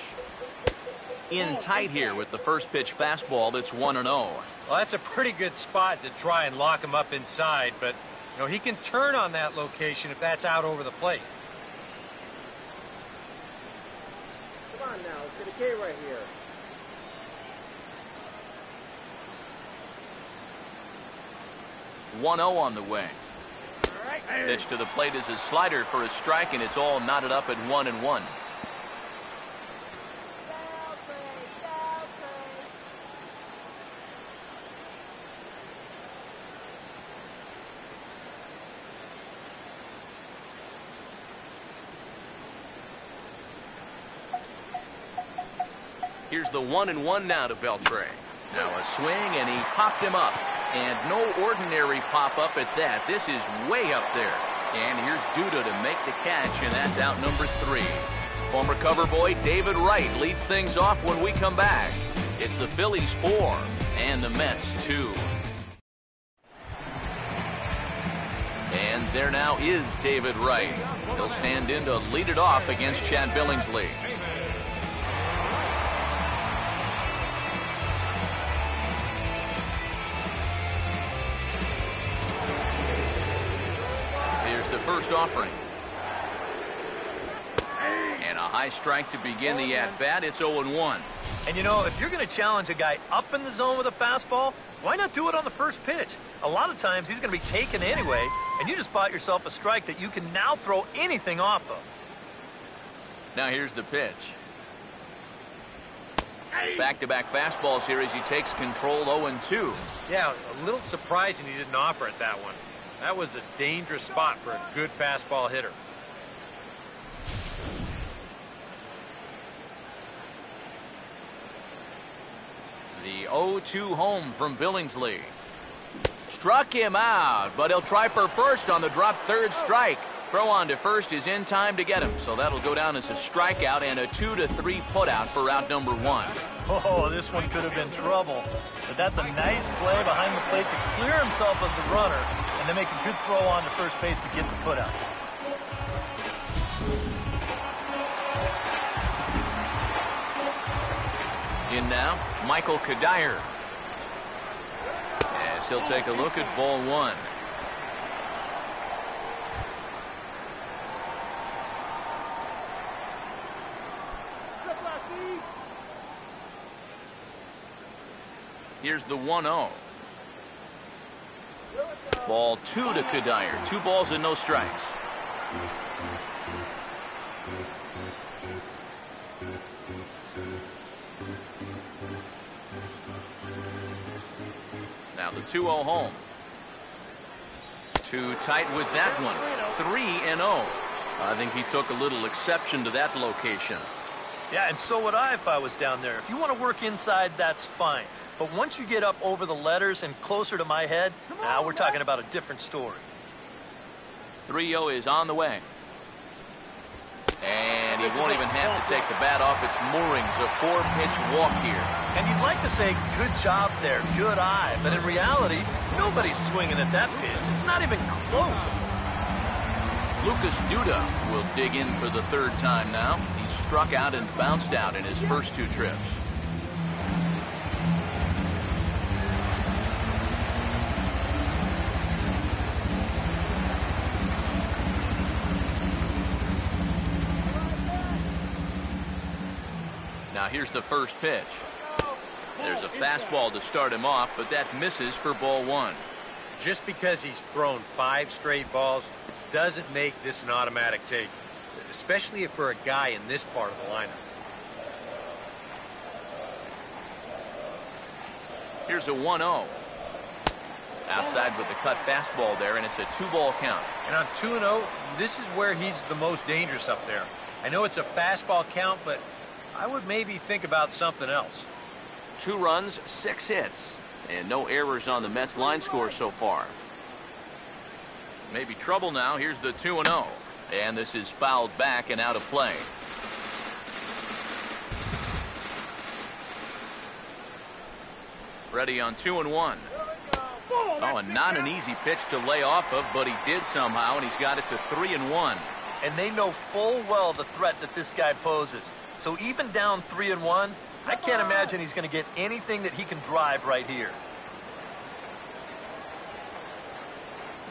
In tight here with the first pitch fastball. That's 1-0. Well, that's a pretty good spot to try and lock him up inside, but you know he can turn on that location if that's out over the plate. Come on now, let's get a K right here. One-0 on the way. All right. Pitch to the plate is a slider for a strike, and it's all knotted up at 1-1. Here's the 1-1 now to Beltre. Now a swing, and he popped him up. And no ordinary pop-up at that. This is way up there. And here's Duda to make the catch, and that's out number 3. Former cover boy David Wright leads things off when we come back. It's the Phillies 4 and the Mets 2. And there now is David Wright. He'll stand in to lead it off against Chad Billingsley. First offering. And a high strike to begin the at-bat. It's 0-1. And you know, if you're going to challenge a guy up in the zone with a fastball, why not do it on the first pitch? A lot of times he's going to be taken anyway, and you just bought yourself a strike that you can now throw anything off of. Now here's the pitch. Back-to-back fastballs here as he takes control. 0-2. Yeah, a little surprising he didn't offer it that one. That was a dangerous spot for a good fastball hitter. The 0-2 home from Billingsley. Struck him out, but he'll try for first on the drop third strike. Throw on to first is in time to get him, so that'll go down as a strikeout and a 2-3 putout for out number 1. Oh, this one could have been trouble. But that's a nice play behind the plate to clear himself of the runner and then make a good throw on to first base to get the putout. In now, Michael Kadire. As he'll take a look at ball 1. Here's the 1-0. Ball 2 to Kadire. 2 balls and no strikes. Now the 2-0 home. Too tight with that one. 3-0. I think he took a little exception to that location. Yeah, and so would I if I was down there. If you want to work inside, that's fine. But once you get up over the letters and closer to my head, now we're talking about a different story. 3-0 is on the way. And he won't even have to take the bat off its moorings. A 4-pitch walk here. And you'd like to say, good job there, good eye. But in reality, nobody's swinging at that pitch. It's not even close. Lucas Duda will dig in for the 3rd time now. He struck out and bounced out in his first 2 trips. Now here's the first pitch. There's a fastball to start him off, but that misses for ball one. Just because he's thrown 5 straight balls doesn't make this an automatic take, especially if for a guy in this part of the lineup. Here's a 1-0. Outside with the cut fastball there, and it's a 2-ball count. And on 2-0, this is where he's the most dangerous up there. I know it's a fastball count, but I would maybe think about something else. 2 runs, 6 hits, and no errors on the Mets line score so far. Maybe trouble now. Here's the 2-0, and this is fouled back and out of play. Ready on 2-1. Oh, and not an easy pitch to lay off of, but he did somehow, and he's got it to 3-1. And they know full well the threat that this guy poses. So even down 3-1, I can't imagine he's going to get anything that he can drive right here.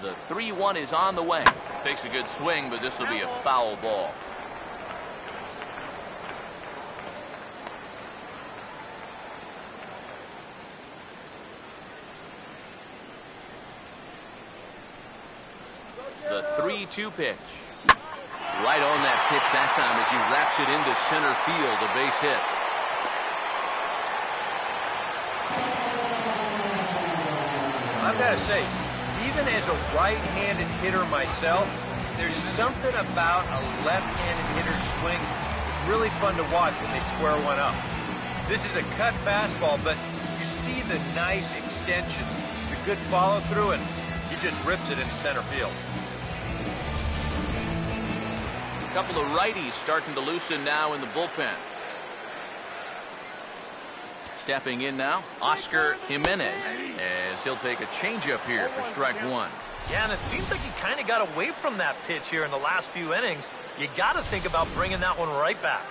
The 3-1 is on the way. Takes a good swing, but this will be a foul ball. The 3-2 pitch. Right on that pitch that time as he wraps it into center field, a base hit. I've got to say, even as a right-handed hitter myself, there's something about a left-handed hitter's swing that's really fun to watch when they square one up. This is a cut fastball, but you see the nice extension, the good follow-through, and he just rips it into center field. A couple of righties starting to loosen now in the bullpen. Stepping in now, Oscar Jimenez, as he'll take a changeup here for strike one. Yeah, and it seems like he kind of got away from that pitch here in the last few innings. You got to think about bringing that one right back.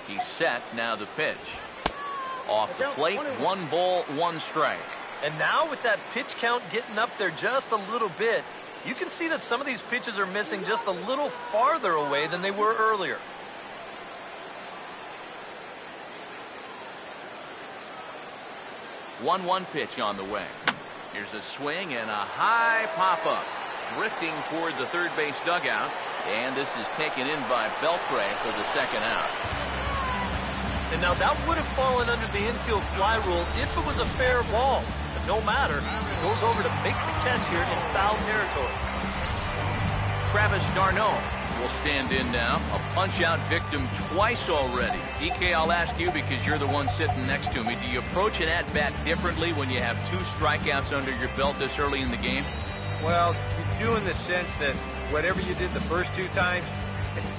He's set, now the pitch. Off the plate, 1 ball, 1 strike. And now with that pitch count getting up there just a little bit, you can see that some of these pitches are missing just a little farther away than they were earlier. One pitch on the way. Here's a swing and a high pop-up. Drifting toward the third base dugout. And this is taken in by Beltre for the second out. And now that would have fallen under the infield fly rule if it was a fair ball. But no matter, he goes over to make the catch here in foul territory. Travis d'Arnaud will stand in now. A punch-out victim twice already. DK, I'll ask you because you're the one sitting next to me. Do you approach an at-bat differently when you have 2 strikeouts under your belt this early in the game? Well, you do in the sense that whatever you did the first 2 times,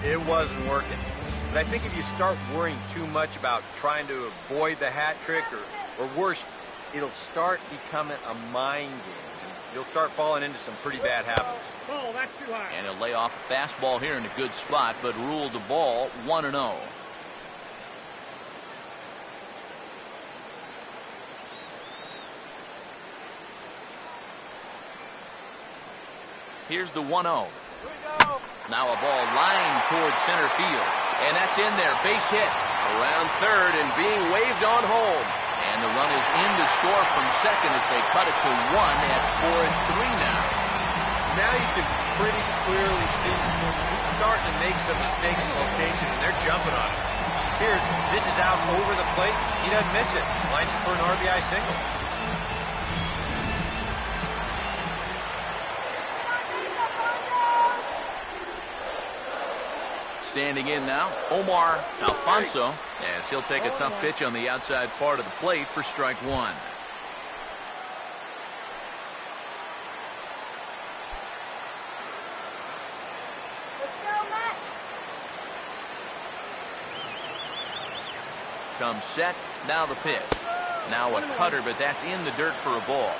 it wasn't working. But I think if you start worrying too much about trying to avoid the hat trick, or worse, it'll start becoming a mind game. And you'll start falling into some pretty bad habits. Oh, that's too high. And he'll lay off a fastball here in a good spot, but ruled the ball 1-0. Here's the 1-0. Now a ball lined towards center field. And that's in there. Base hit around third and being waved on home. And the run is in to score from second as they cut it to 1 at 4-3 now. Now you can pretty clearly see he's starting to make some mistakes in location, and they're jumping on him. Here, this is out over the plate. He doesn't miss it. Lines it for an RBI single. Standing in now, Omar Alfonso, as he'll take a tough pitch on the outside part of the plate for strike one. Comes set, now the pitch. Now a cutter, but that's in the dirt for a ball.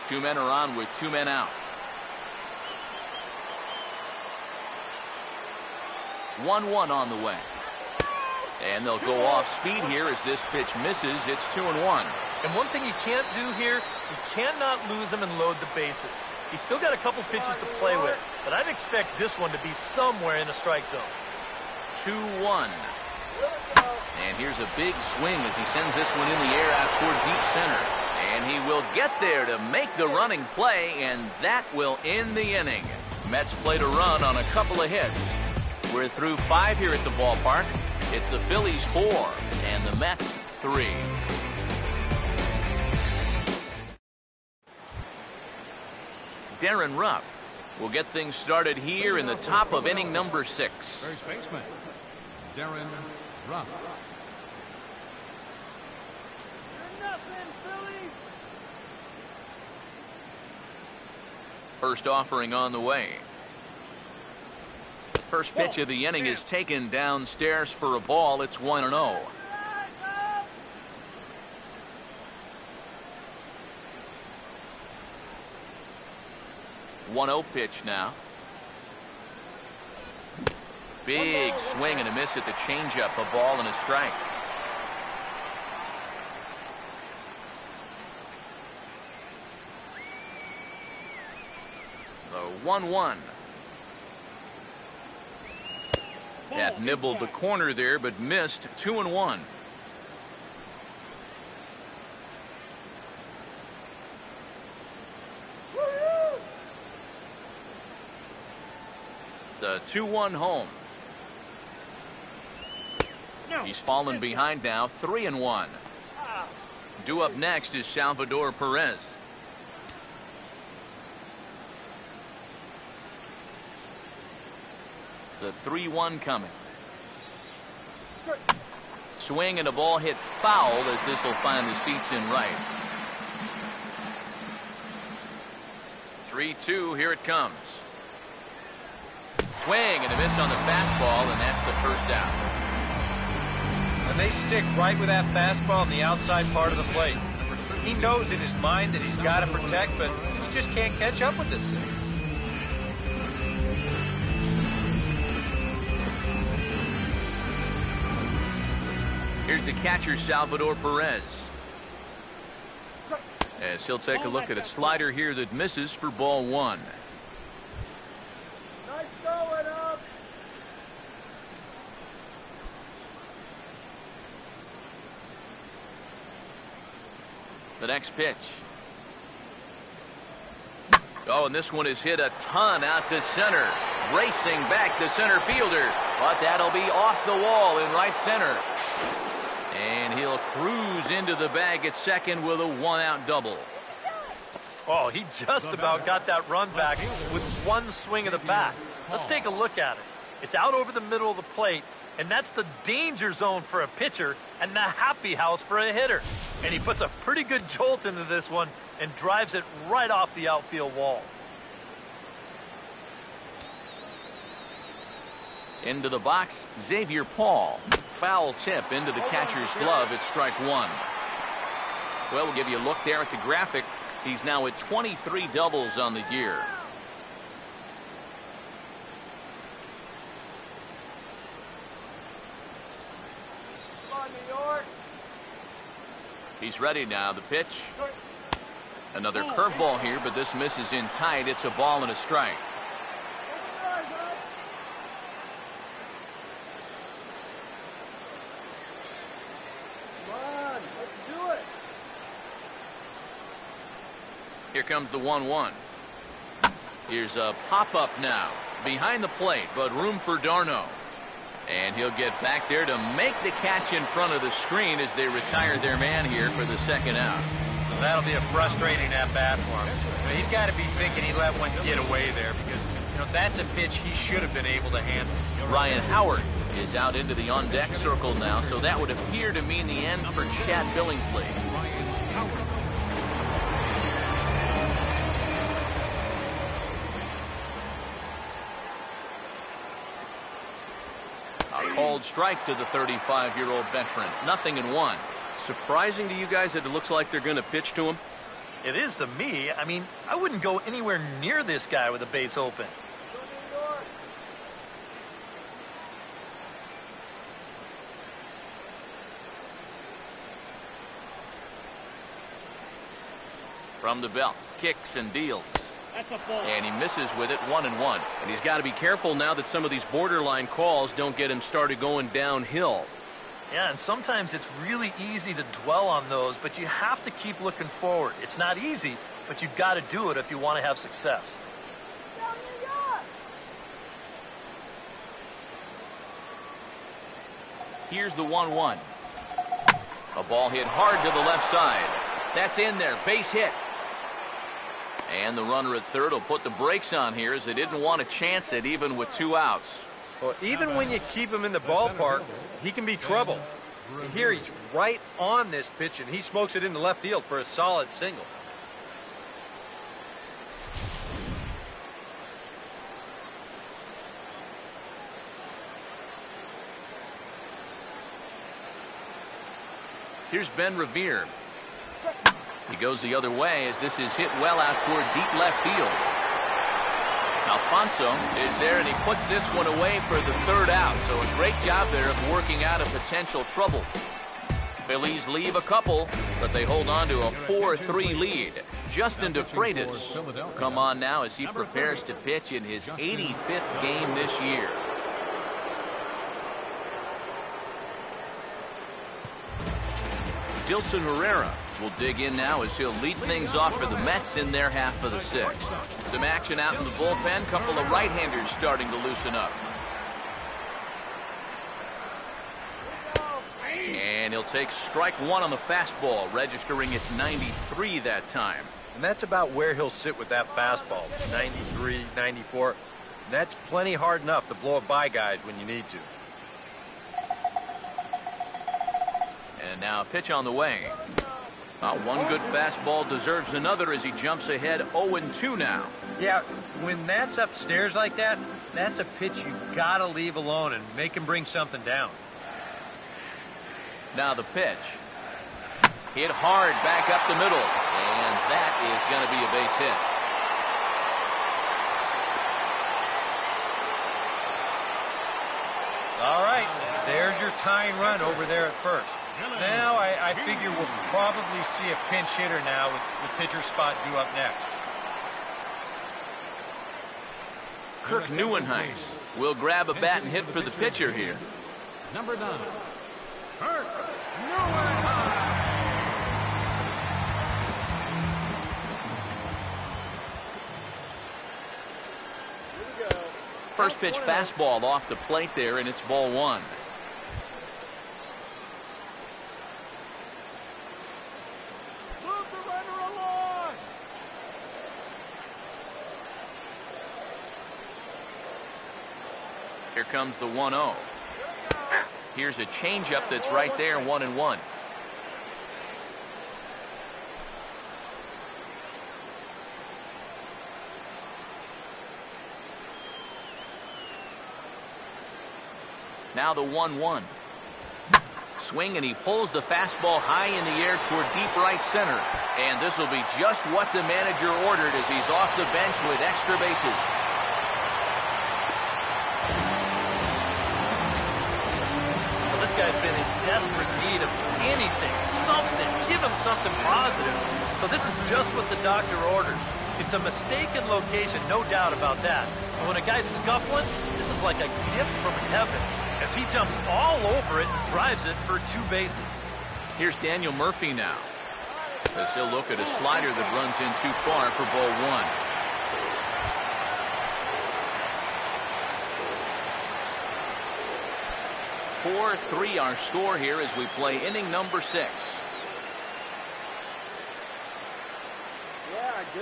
Two men are on with 2 men out. 1-1 on the way. And they'll go off speed here as this pitch misses. It's 2-1. And one thing you can't do here, you cannot lose him and load the bases. He's still got a couple pitches to play with, but I'd expect this one to be somewhere in the strike zone. 2-1. And here's a big swing as he sends this one in the air out toward deep center. And he will get there to make the running play, and that will end the inning. Mets played a run on a couple of hits. We're through 5 here at the ballpark. It's the Phillies 4 and the Mets 3. Darren Ruff will get things started here in the top of inning number 6. First baseman, Darren Ruff. First offering on the way. First pitch of the inning is taken downstairs for a ball. It's 1-0. One 0 pitch now. Big swing and a miss at the changeup. A ball and a strike. The 1-1. That nibbled the corner there, but missed. 2-1. The 2-1 home. He's fallen behind now. 3-1. Due up next is Salvador Perez. The 3-1 coming. Swing and a ball hit foul as this will find the seats in right. 3-2, here it comes. Swing and a miss on the fastball, and that's the first out. And they stick right with that fastball on the outside part of the plate. He knows in his mind that he's got to protect, but he just can't catch up with this thing. Here's the catcher, Salvador Perez. As he'll take a look at a slider here that misses for ball 1. Nice going up. The next pitch. Oh, and this one is hit a ton out to center. Racing back the center fielder. But that'll be off the wall in right center. And he'll cruise into the bag at second with a 1-out double. Oh, he just about got that run back with one swing of the bat. Let's take a look at it. It's out over the middle of the plate, and that's the danger zone for a pitcher and the happy house for a hitter. And he puts a pretty good jolt into this one and drives it right off the outfield wall. Into the box, Xavier Paul. Foul tip into the catcher's glove at strike 1. Well, we'll give you a look there at the graphic. He's now at 23 doubles on the year. Come on, New York. He's ready now. The pitch. Another curveball here, but this misses in tight. It's a ball and a strike. Here comes the 1-1. Here's a pop-up now. Behind the plate, but room for d'Arnaud. And he'll get back there to make the catch in front of the screen as they retire their man here for the second out. Well, that'll be a frustrating at-bat for him. But he's got to be thinking he let one get away there because, that's a pitch he should have been able to handle. Ryan Howard is out into the on-deck circle now, so that would appear to mean the end for Chad Billingsley. Called strike to the 35-year-old veteran. 0-1. Surprising to you guys that it looks like they're going to pitch to him? It is to me. I mean, I wouldn't go anywhere near this guy with a base open. From the belt, kicks and deals. And he misses with it, 1-1. And he's got to be careful now that some of these borderline calls don't get him started going downhill. Yeah, and sometimes it's really easy to dwell on those, but you have to keep looking forward. It's not easy, but you've got to do it if you want to have success. Here's the 1-1. A ball hit hard to the left side. That's in there, base hit. And the runner at third will put the brakes on here as they didn't want to chance it even with 2 outs. Well, even when you keep him in the ballpark, he can be trouble. Here he's right on this pitch, and he smokes it into left field for a solid single. Here's Ben Revere. He goes the other way as this is hit well out toward deep left field. Alfonso is there, and he puts this one away for the 3rd out. So a great job there of working out a potential trouble. Phillies leave a couple, but they hold on to a 4-3 lead. Justin DeFreitas will come on now as he prepares to pitch in his 85th game this year. Dilson Herrera will dig in now as he'll lead things off for the Mets in their half of the 6th. Some action out in the bullpen. Couple of right-handers starting to loosen up. And he'll take strike 1 on the fastball, registering at 93 that time. And that's about where he'll sit with that fastball, 93, 94. That's plenty hard enough to blow it by guys when you need to. And now a pitch on the way. One good fastball deserves another as he jumps ahead 0-2 now. Yeah, when that's upstairs like that, that's a pitch you gotta leave alone and make him bring something down. Now the pitch. Hit hard back up the middle. And that is going to be a base hit. All right, there's your tying run over there at first. Now I figure we'll probably see a pinch hitter now with the pitcher spot due up next. Kirk Neuenhuis will grab a bat and hit for the pitcher here. Number 9, Kirk Neuenhuis. First pitch fastball off the plate there, and it's ball 1. Here comes the 1-0. Here's a changeup that's right there, 1-1. Now the 1-1. Swing, and he pulls the fastball high in the air toward deep right center. And this will be just what the manager ordered as he's off the bench with extra bases. This guy's been in desperate need of anything, something. Give him something positive. So this is just what the doctor ordered. It's a mistaken location, no doubt about that. And when a guy's scuffling, this is like a gift from heaven, as he jumps all over it and drives it for 2 bases. Here's Daniel Murphy now, as he'll look at a slider that runs in too far for ball 1. (4-3) our score here as we play inning number 6.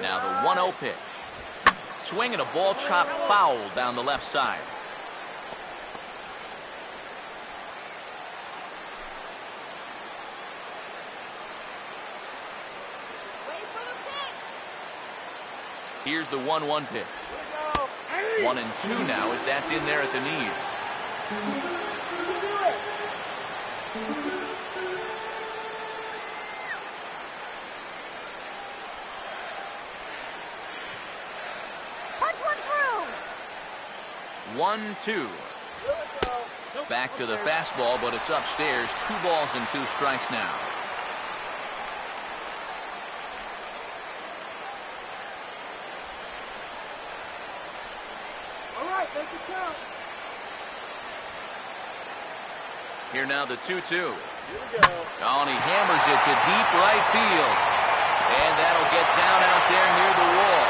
Now the 1-0 pitch. Swing, and a ball chopped foul down the left side. Here's the 1-1 pitch. 1-2 now as that's in there at the knees. Punch one through. 1-2. Back to the fastball, but it's upstairs. 2 balls and 2 strikes now. right, make it count. Here now the 2-2. Here we go. Oh, and he hammers it to deep right field. And that'll get down out there near the wall.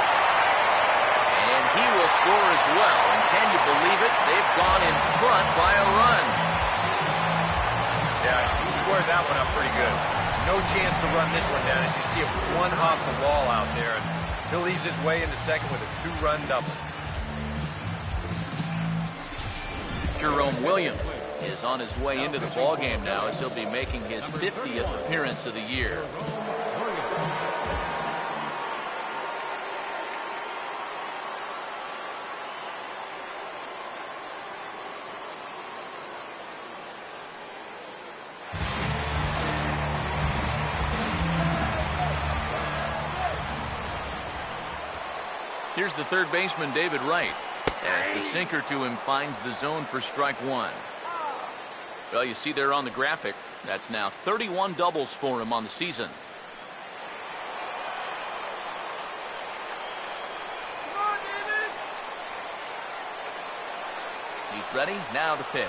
And he will score as well. And can you believe it? They've gone in front by a run. Yeah, he squared that one up pretty good. No chance to run this one down as you see it one hop the wall out there. And he'll ease his way into second with a 2-run double. Jerome Williams is on his way into the ballgame now as he'll be making his 50th appearance of the year. Here's the third baseman, David Wright, as the sinker to him finds the zone for strike one. Well, you see there on the graphic, that's now 31 doubles for him on the season. He's ready. Now the pitch.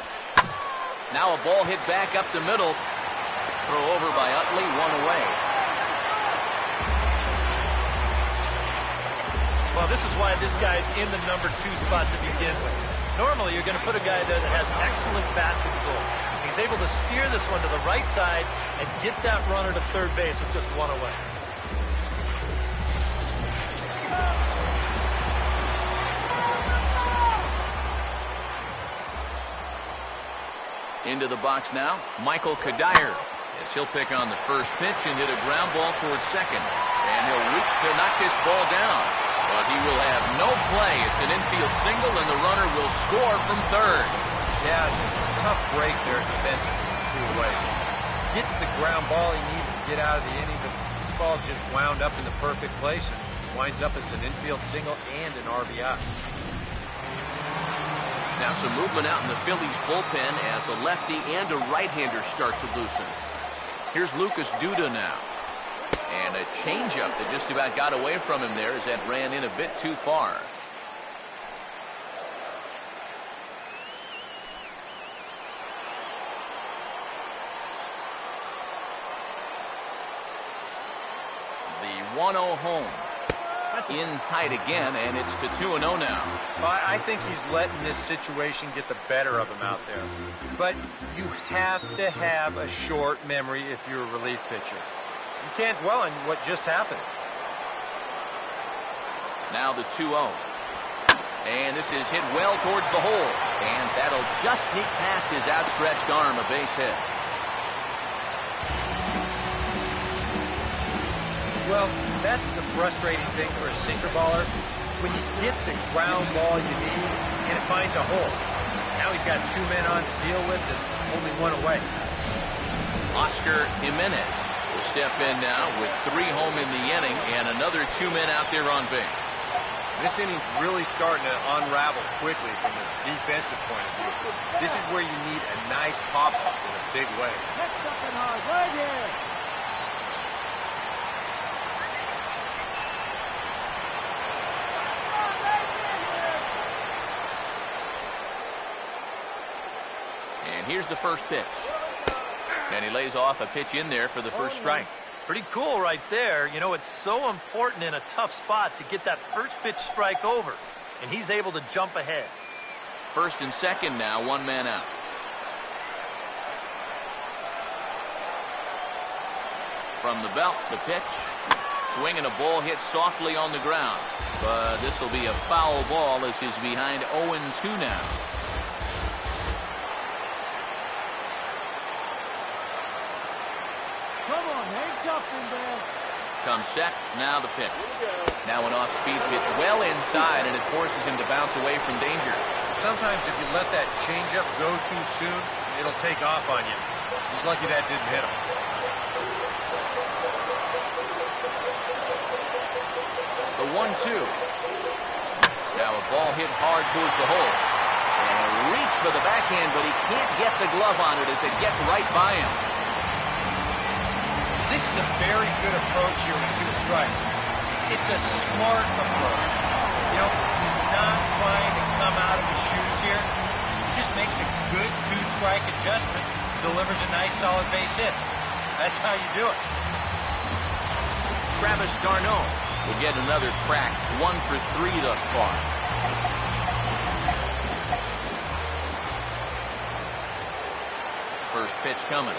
Now a ball hit back up the middle. Throw over by Utley, one away. Well, this is why this guy's in the number 2 spot to begin with. Normally, you're going to put a guy that has excellent bat control. He's able to steer this one to the right side and get that runner to third base with just one away. Into the box now, Michael Kadire, as he'll pick on the first pitch and hit a ground ball towards second. And he'll reach to knock this ball down. But he will have no play. It's an infield single, and the runner will score from third. Yeah, tough break there defensively, 2 away. Gets the ground ball he needed to get out of the inning, but this ball just wound up in the perfect place and winds up as an infield single and an RBI. Now some movement out in the Phillies bullpen as a lefty and a right-hander start to loosen. Here's Lucas Duda now. And a changeup that just about got away from him there as that ran in a bit too far. The 1-0 home. In tight again, and it's to 2-0 now. Well, I think he's letting this situation get the better of him out there. But you have to have a short memory if you're a relief pitcher. You can't dwell on what just happened. Now the 2-0. And this is hit well towards the hole. And that'll just sneak past his outstretched arm, a base hit. Well, that's the frustrating thing for a sinker baller. When you get the ground ball you need, and it finds a hole. Now he's got 2 men on to deal with and only 1 away. Oscar Jimenez will step in now with 3 home in the inning and another 2 men out there on base. This inning's really starting to unravel quickly from a defensive point of view. This is where you need a nice pop-up in a big way. Hit something hard right here. And here's the first pitch. And he lays off a pitch in there for the first strike. Pretty cool right there. You know, it's so important in a tough spot to get that first pitch strike over. And he's able to jump ahead. First and second now, 1 man out. From the belt, the pitch. Swinging a ball hit softly on the ground. But this will be a foul ball as he's behind 0-2 now. Come on, hang something there. Comes set, now the pitch. Now an off-speed pitch well inside, and it forces him to bounce away from danger. Sometimes if you let that changeup go too soon, it'll take off on you. He's lucky that didn't hit him. The 1-2. Now a ball hit hard towards the hole. And a reach for the backhand, but he can't get the glove on it as it gets right by him. This is a very good approach here with 2 strikes. It's a smart approach. You know, not trying to come out of the adjustment, delivers a nice solid base hit. That's how you do it. Travis d'Arnaud will get another crack, 1 for 3 thus far. First pitch coming.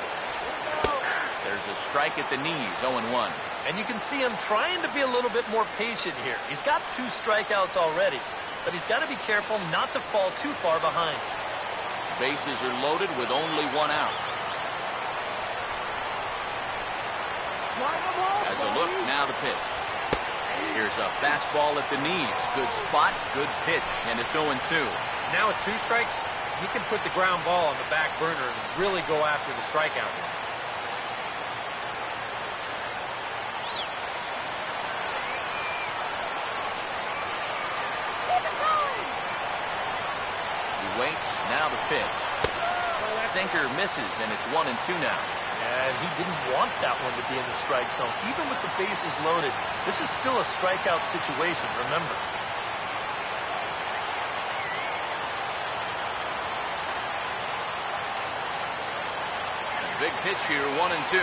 There's a strike at the knees, 0-1. And you can see him trying to be a little bit more patient here. He's got 2 strikeouts already, but he's got to be careful not to fall too far behind. Bases are loaded with only 1 out. As a look, now the pitch. Here's a fastball at the knees. Good spot, good pitch, and it's 0-2. Now with 2 strikes, he can put the ground ball on the back burner and really go after the strikeout. He waits, now the pitch. Sinker misses, and it's 1-2 now. And he didn't want that one to be in the strike zone. Even with the bases loaded, this is still a strikeout situation, remember. Big pitch here, 1-2.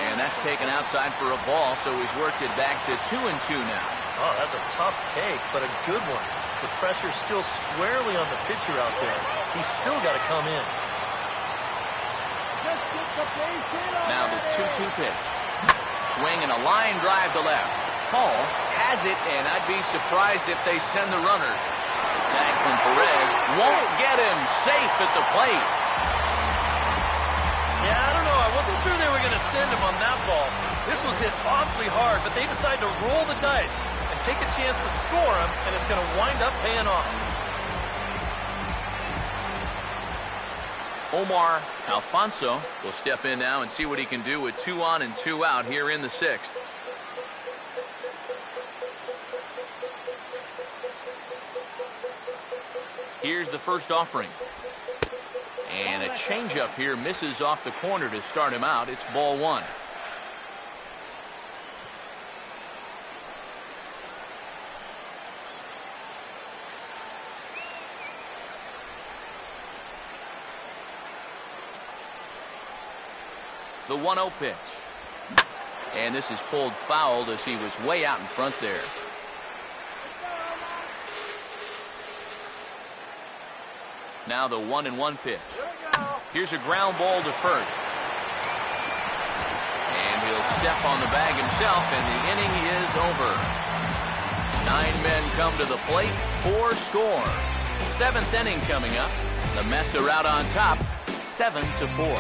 And that's taken outside for a ball, so he's worked it back to 2-2 now. Oh, that's a tough take, but a good one. The pressure's still squarely on the pitcher out there. He's still got to come in. Now the 2-2 pitch. Swing and a line drive to left. Hall has it, and I'd be surprised if they send the runner. The tag from Perez won't get him. Safe at the plate. Yeah, I don't know. I wasn't sure they were going to send him on that ball. This was hit awfully hard, but they decided to roll the dice and take a chance to score him, and it's going to wind up paying off. Omar Alfonso will step in now and see what he can do with 2 on and 2 out here in the 6th. Here's the first offering. And a changeup here misses off the corner to start him out. It's ball 1. The 1-0 pitch. And this is pulled foul as he was way out in front there. Now the 1-1 pitch. Here's a ground ball to first. And he'll step on the bag himself, and the inning is over. 9 men come to the plate, 4 score. 7th inning coming up. The Mets are out on top, 7-4.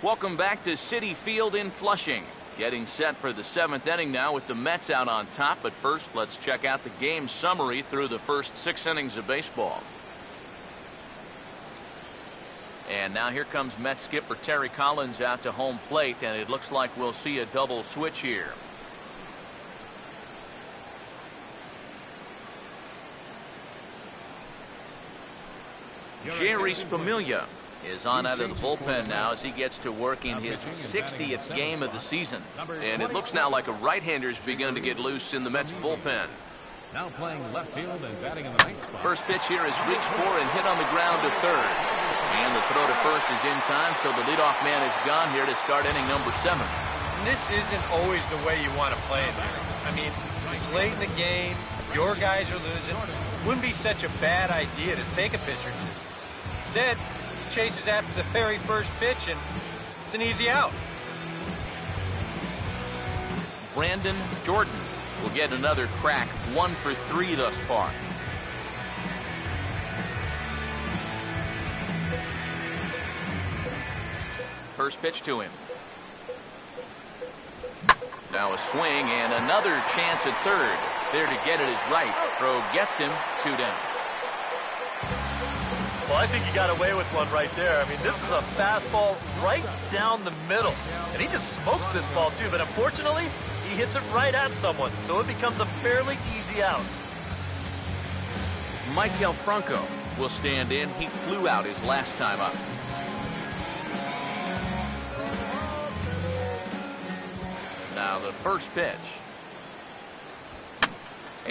Welcome back to Citi Field in Flushing. Getting set for the 7th inning now with the Mets out on top. But first, let's check out the game summary through the first 6 innings of baseball. And now here comes Mets skipper Terry Collins out to home plate, and it looks like we'll see a double switch here. Jerry's Familia is on out of the bullpen now as he gets to work in his 60th game of the season. And it looks now like a right-hander's begun to get loose in the Mets bullpen. Now playing left field and batting in the right spot. First pitch here is reached for and hit on the ground to third. And the throw to first is in time, so the leadoff man is gone here to start inning number 7. And this isn't always the way you want to play it here. I mean, it's late in the game, your guys are losing. Wouldn't be such a bad idea to take a pitch or two. Instead, he chases after the very first pitch, and it's an easy out. Brandon Jordan will get another crack, 1 for 3 thus far. First pitch to him. Now a swing and another chance at third. There to get it is right. Throw gets him, 2 down. Well, I think he got away with one right there. I mean, this is a fastball right down the middle. And he just smokes this ball, too. But unfortunately, he hits it right at someone. So it becomes a fairly easy out. Michael Franco will stand in. He flew out his last time up. Now the first pitch.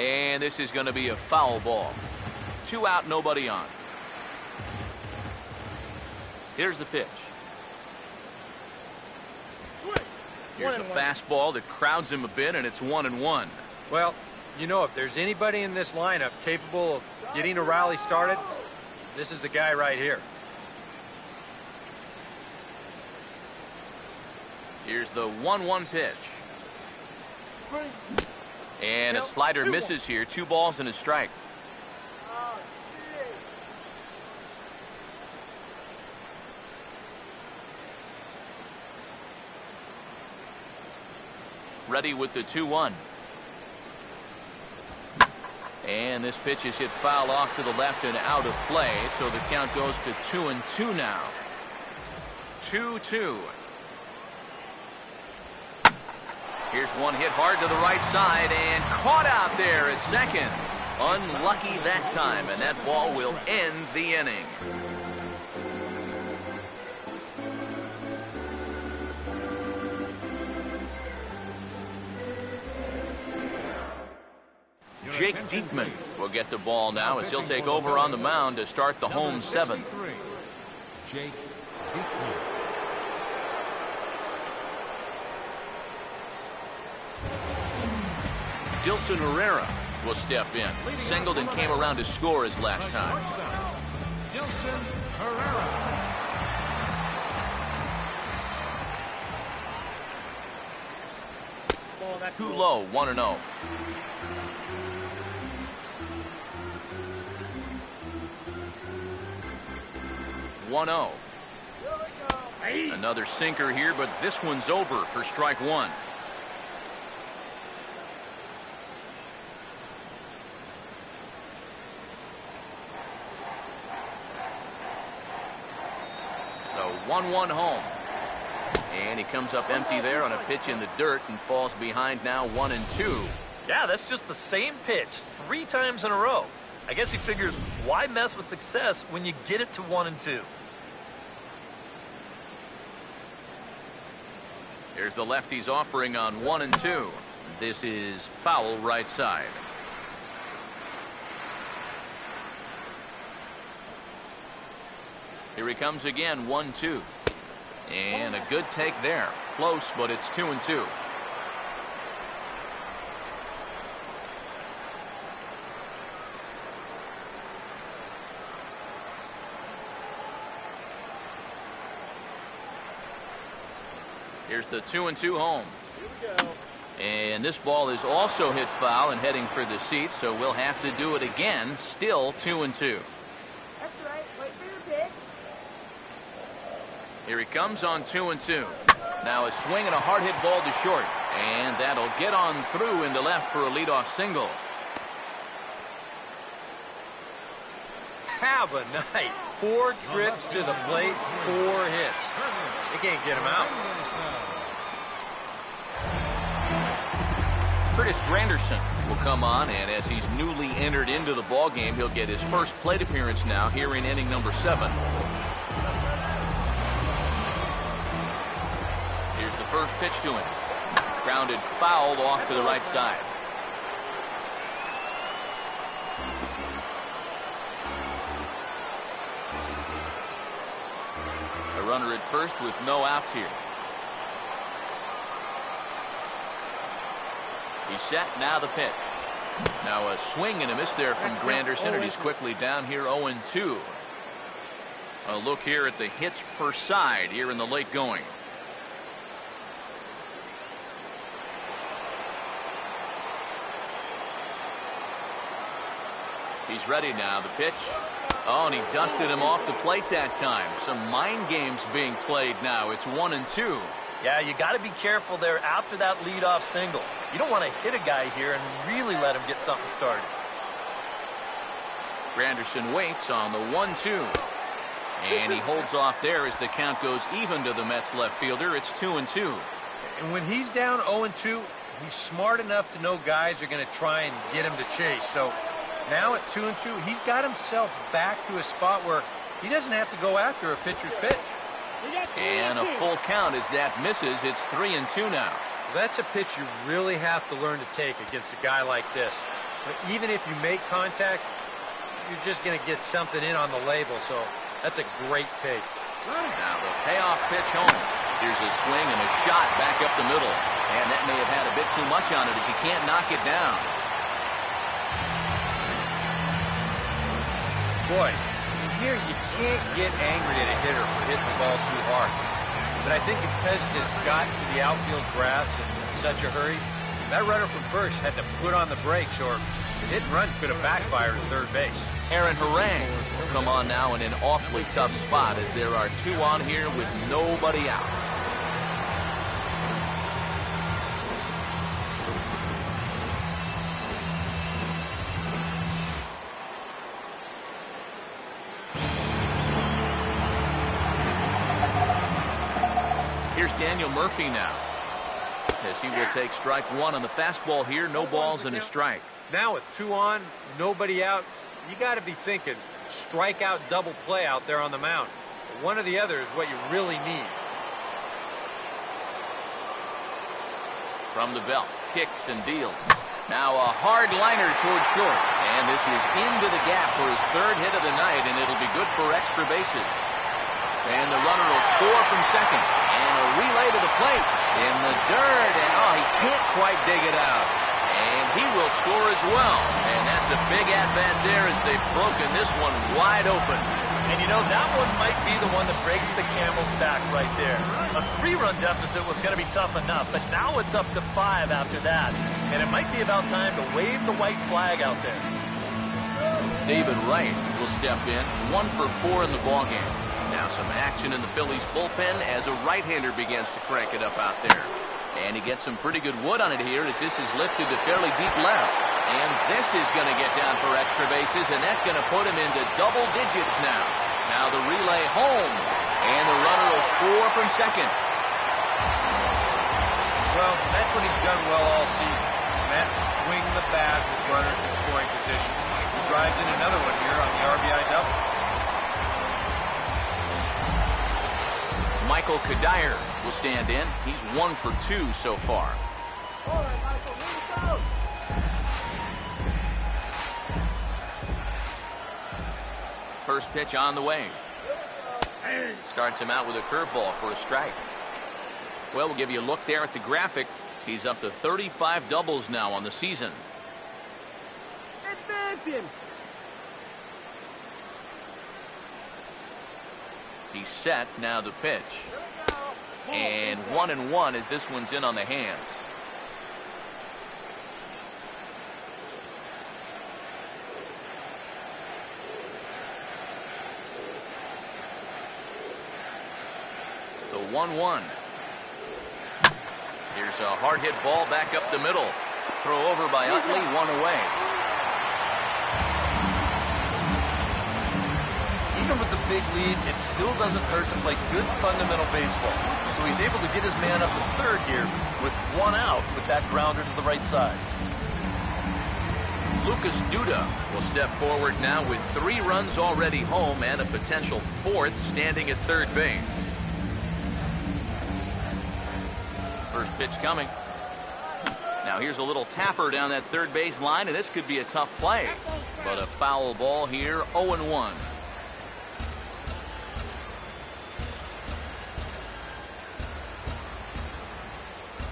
And this is going to be a foul ball. 2 out, nobody on. Here's the pitch. Here's a fastball that crowds him a bit, and it's 1-1. Well, you know, if there's anybody in this lineup capable of getting a rally started, this is the guy right here. Here's the 1-1 pitch. And a slider misses here. 2 balls and a strike. Ready with the 2-1. And this pitch is hit foul off to the left and out of play, so the count goes to 2-2 now. 2-2. Here's one hit hard to the right side and caught out there at second. Unlucky that time, and that ball will end the inning. Jake Diekman will get the ball now as he'll take over on the mound to start the home 7th. Jake Diekman. Dilson Herrera will step in. Singled and came around to score his last time. Dilson Herrera. Too low, 1-0. Another sinker here, but this one's over for strike 1. So 1-1 home. And he comes up empty there on a pitch in the dirt and falls behind now 1-2. Yeah, that's just the same pitch 3 times in a row. I guess he figures, why mess with success when you get it to 1-2? Here's the lefty's offering on 1-2. This is foul right side. Here he comes again, 1-2. And a good take there. Close, but it's 2-2. Here's the 2-2 home. Here we go. And this ball is also hit foul and heading for the seats, so we'll have to do it again. Still 2-2. That's right. Wait for your pitch. Here he comes on 2-2. Now a swing and a hard hit ball to short. And that'll get on through into left for a leadoff single. Have a night. 4 trips to the plate, 4 hits. They can't get him out. Curtis Granderson will come on, and as he's newly entered into the ballgame, he'll get his first plate appearance now here in inning number 7. Here's the first pitch to him. Grounded foul off to the right side. A runner at first with no outs here. He's set, now the pitch. Now a swing and a miss there from Granderson, and he's quickly down here 0-2. A look here at the hits per side here in the late going. He's ready now, the pitch. Oh, and he dusted him off the plate that time. Some mind games being played now. It's 1-2. Yeah, you got to be careful there after that leadoff single. You don't want to hit a guy here and really let him get something started. Granderson waits on the 1-2. And he holds off there as the count goes even to the Mets left fielder. It's 2-2. And when he's down 0-2, he's smart enough to know guys are going to try and get him to chase. So now at 2-2, he's got himself back to a spot where he doesn't have to go after a pitcher's pitch. And a full count as that misses. It's 3-2 now. That's a pitch you really have to learn to take against a guy like this. But even if you make contact, you're just going to get something in on the label. So that's a great take. Now the payoff pitch home. Here's a swing and a shot back up the middle. And that may have had a bit too much on it as he can't knock it down. Boy, here you can't get angry at a hitter for hitting the ball too hard. But I think because he just got to the outfield grass in such a hurry, that runner from first had to put on the brakes, or the hit and run could have backfired at third base. Aaron Harang will come on now in an awfully tough spot as there are two on here with nobody out. Here's Daniel Murphy now, as he will take strike one on the fastball here. No balls and a strike. Now with two on, nobody out, you got to be thinking strikeout double play out there on the mound. One or the other is what you really need. From the belt, kicks and deals. Now a hard liner towards short, and this is into the gap for his third hit of the night, and it'll be good for extra bases. And the runner will score from second. And a relay to the plate in the dirt. And oh, he can't quite dig it out. And he will score as well. And that's a big at-bat there as they've broken this one wide open. And you know, that one might be the one that breaks the camel's back right there. A 3-run deficit was going to be tough enough, but now it's up to 5 after that. And it might be about time to wave the white flag out there. David Wright will step in, 1 for 4 in the ballgame. Now some action in the Phillies bullpen as a right-hander begins to crank it up out there. And he gets some pretty good wood on it here as this is lifted to fairly deep left. And this is going to get down for extra bases, and that's going to put him into double digits now. Now the relay home, and the runner will score from second. Well, that's what he's done well all season. And that's swing the bat with runners in scoring position. He drives in another one here on the RBI double. Michael Kadire will stand in. He's 1 for 2 so far. All right, Michael, here we go. First pitch on the way. Starts him out with a curveball for a strike. Well, we'll give you a look there at the graphic. He's up to 35 doubles now on the season. Advance him. He's set. Now the pitch. And 1-1 as this one's in on the hands. The 1-1. Here's a hard hit ball back up the middle. Throw over by Utley, 1 away. Even with the big lead, it still doesn't hurt to play good fundamental baseball. So he's able to get his man up to third here with 1 out with that grounder to the right side. Lucas Duda will step forward now with 3 runs already home and a potential 4th standing at third base. First pitch coming. Now here's a little tapper down that third base line, and this could be a tough play. But a foul ball here, 0-1.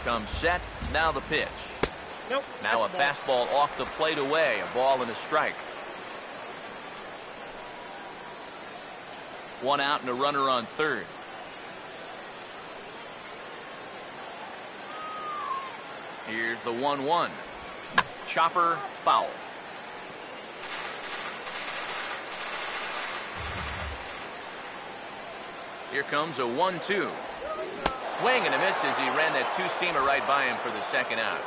Comes set, now the pitch. Nope. Now a fastball off the plate away, a ball and a strike. 1 out and a runner on third. Here's the 1-1. Chopper, foul. Here comes a 1-2. Swing and a miss as he ran that 2-seamer right by him for the second out.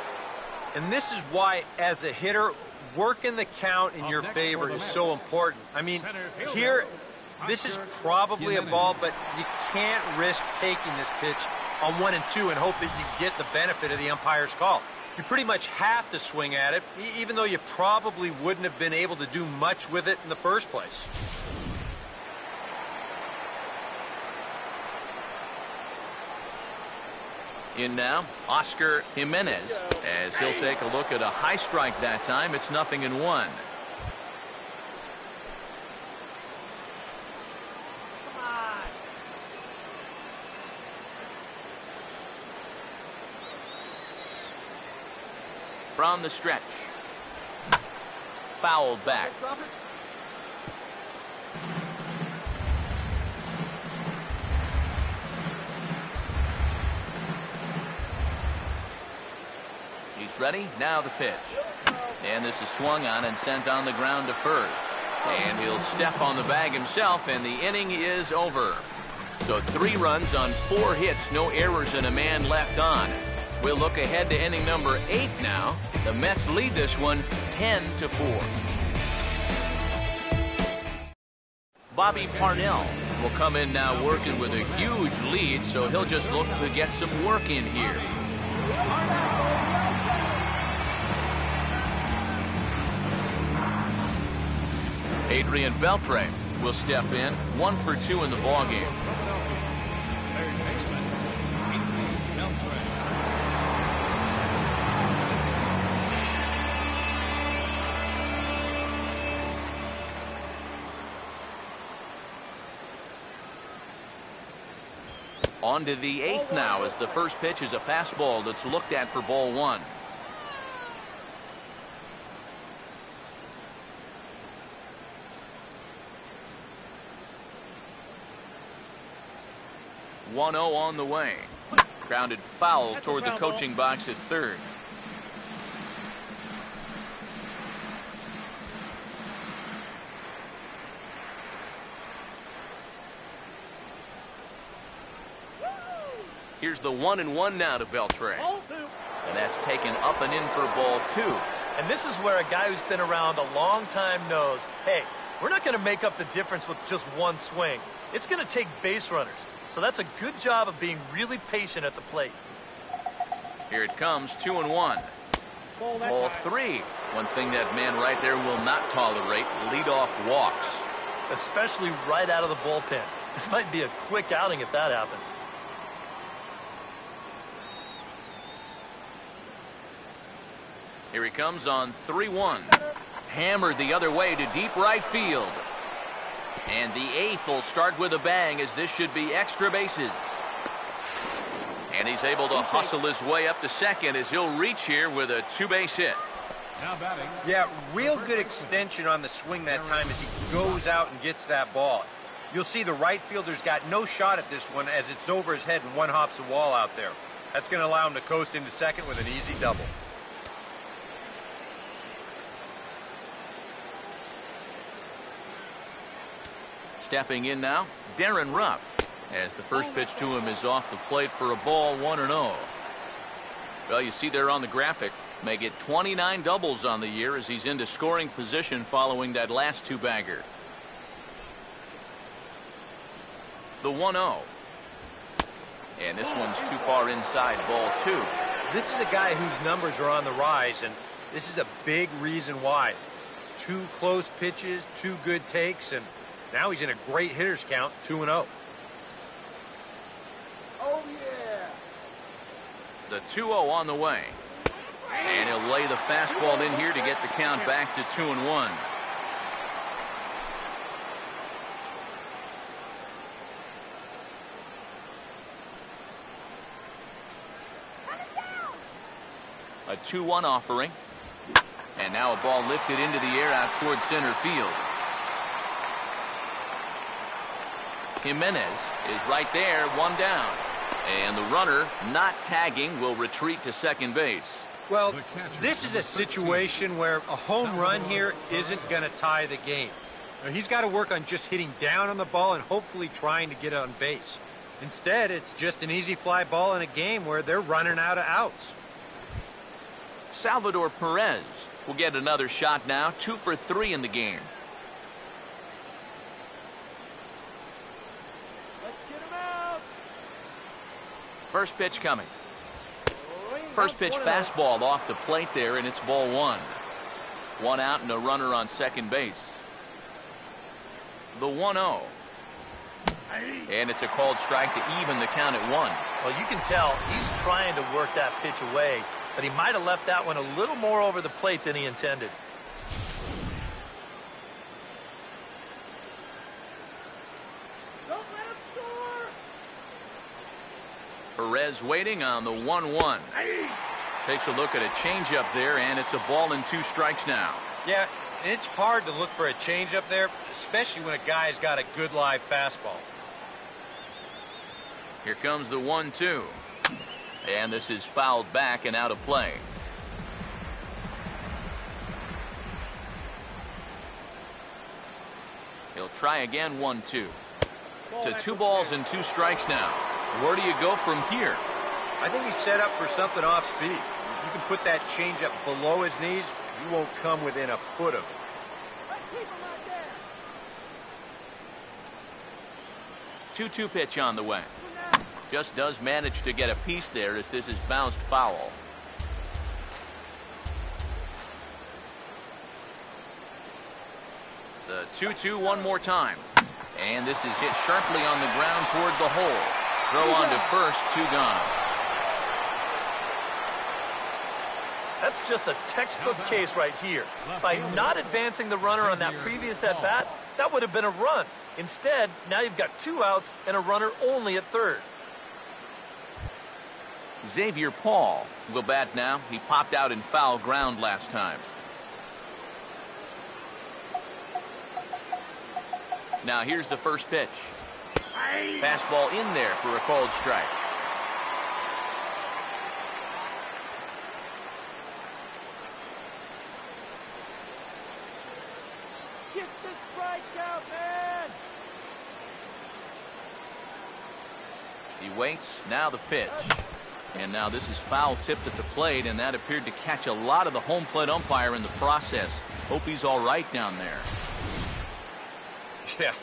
And this is why, as a hitter, working the count in your favor is so important. I mean, here, this is probably a ball, but you can't risk taking this pitch on 1 and 2 and hope that you get the benefit of the umpire's call. You pretty much have to swing at it, even though you probably wouldn't have been able to do much with it in the first place. In now, Oscar Jimenez, as he'll take a look at a high strike that time. It's 0-1. From the stretch. Fouled back. He's ready. Now the pitch. And this is swung on and sent on the ground to first. And he'll step on the bag himself, and the inning is over. So 3 runs on 4 hits, no errors, and a man left on. We'll look ahead to inning number 8 now. The Mets lead this one 10-4. Bobby Parnell will come in now working with a huge lead, so he'll just look to get some work in here. Adrian Beltre will step in, 1 for 2 in the ballgame. Third baseman, Adrian Beltre. On to the 8th now, as the first pitch is a fastball that's looked at for ball 1. (1-0) on the way. Grounded foul toward the coaching box at third. Here's the 1-1 now to Beltre. And that's taken up and in for ball 2. And this is where a guy who's been around a long time knows, hey, we're not going to make up the difference with just one swing. It's going to take base runners. So that's a good job of being really patient at the plate. Here it comes, 2-1. Ball 3. One thing that man right there will not tolerate, leadoff walks. Especially right out of the bullpen. This might be a quick outing if that happens. Here he comes on 3-1. Hammered the other way to deep right field. And the 8th will start with a bang, as this should be extra bases. And he's able to hustle his way up to second as he'll reach here with a 2-base hit. Now batting. Yeah, real good extension on the swing that time as he goes out and gets that ball. You'll see the right fielder's got no shot at this one as it's over his head and one hops the wall out there. That's going to allow him to coast into second with an easy double. Stepping in now, Darren Ruff, as the first pitch to him is off the plate for a ball, 1-0. Well, you see there on the graphic, may get 29 doubles on the year as he's into scoring position following that last 2-bagger. The 1-0. And this one's too far inside, ball 2. This is a guy whose numbers are on the rise, and this is a big reason why. 2 close pitches, 2 good takes, and now he's in a great hitter's count, 2-0. Oh, yeah. The 2-0 on the way. And he'll lay the fastball in here to get the count back to 2-1. A 2-1 offering. And now a ball lifted into the air out towards center field. Jimenez is right there, 1 down. And the runner, not tagging, will retreat to second base. Well, this is a situation where a home run here isn't going to tie the game. Now, he's got to work on just hitting down on the ball and hopefully trying to get on base. Instead, it's just an easy fly ball in a game where they're running out of outs. Salvador Perez will get another shot now, 2 for 3 in the game. First pitch coming. First pitch fastball off the plate there, and it's ball 1. 1 out and a runner on second base. The 1-0. And it's a called strike to even the count at 1. Well, you can tell he's trying to work that pitch away, but he might have left that one a little more over the plate than he intended. Don't let him score! Perez waiting on the 1-1. Takes a look at a changeup there, and it's a ball and 2 strikes now. Yeah, it's hard to look for a changeup there, especially when a guy's got a good live fastball. Here comes the 1-2. And this is fouled back and out of play. He'll try again, 1-2. To 2 balls and 2 strikes now. Where do you go from here? I think he's set up for something off speed. If you can put that changeup below his knees, you won't come within a foot of it. Keep him out there! 2-2 pitch on the way. Just does manage to get a piece there as this is bounced foul. The 2-2 one more time. And this is hit sharply on the ground toward the hole. Throw on to first, 2 gone. That's just a textbook case right here. By not advancing the runner on that previous at-bat, that would have been a run. Instead, now you've got 2 outs and a runner only at third. Xavier Paul will bat now. He popped out in foul ground last time. Now here's the first pitch. Fastball in there for a called strike. Get the strikeout, man! He waits. Now the pitch. And now this is foul tipped at the plate, and that appeared to catch a lot of the home plate umpire in the process. Hope he's all right down there. Yeah,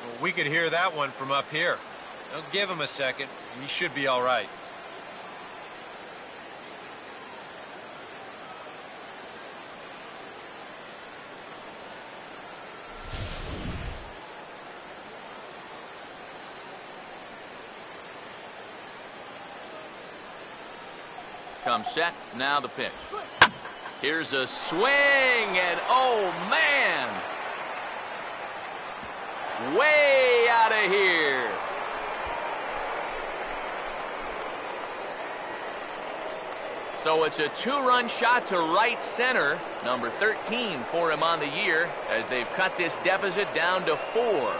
well, we could hear that one from up here. Don't give him a second. He should be all right. Comes set. Now the pitch. Here's a swing, and oh, man! Way out of here. So it's a 2-run shot to right center. Number 13 for him on the year as they've cut this deficit down to 4.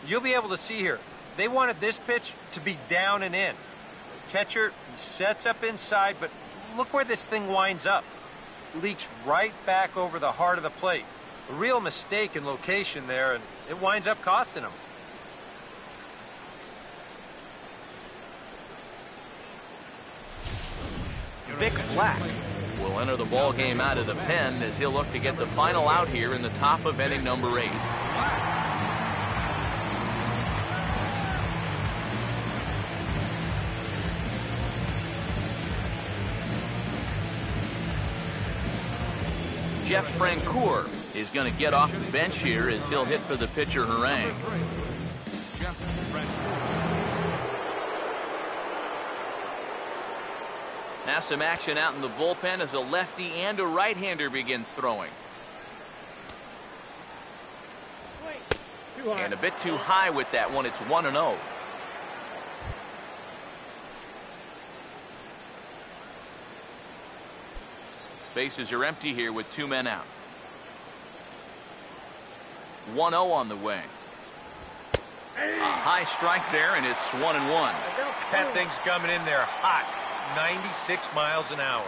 You'll be able to see here, they wanted this pitch to be down and in. Catcher, he sets up inside, but look where this thing winds up. Leaks right back over the heart of the plate. A real mistake in location there, and it winds up costing him. Vic Black will enter the ball game out of the pen as he'll look to get the final out here in the top of inning number 8. Jeff Francoeur is going to get off the bench here as he'll hit for the pitcher Harang. Now some action out in the bullpen as a lefty and a right-hander begin throwing. And a bit too high with that one. It's 1-0. Bases are empty here with 2 men out. 1-0 on the way. A high strike there, and it's 1-1. That thing's coming in there hot, 96 miles an hour.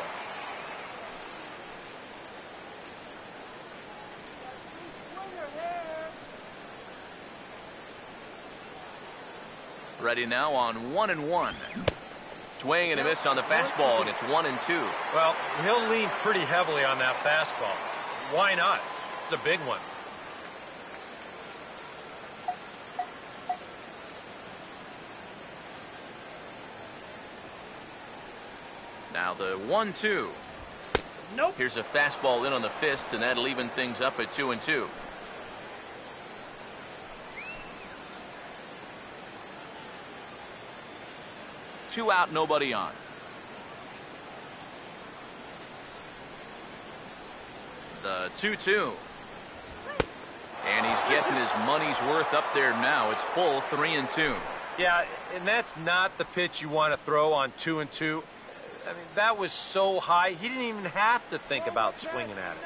Ready now on 1-1. Swing and a miss on the fastball, and it's 1-2. Well, he'll lean pretty heavily on that fastball. Why not? It's a big one. Now the 1-2. Nope. Here's a fastball in on the fist, and that'll even things up at 2-2. Two out, nobody on. The 2-2. And he's getting his money's worth up there now. It's full 3-2. Yeah, and that's not the pitch you want to throw on 2-2. I mean, that was so high, he didn't even have to think about swinging at it.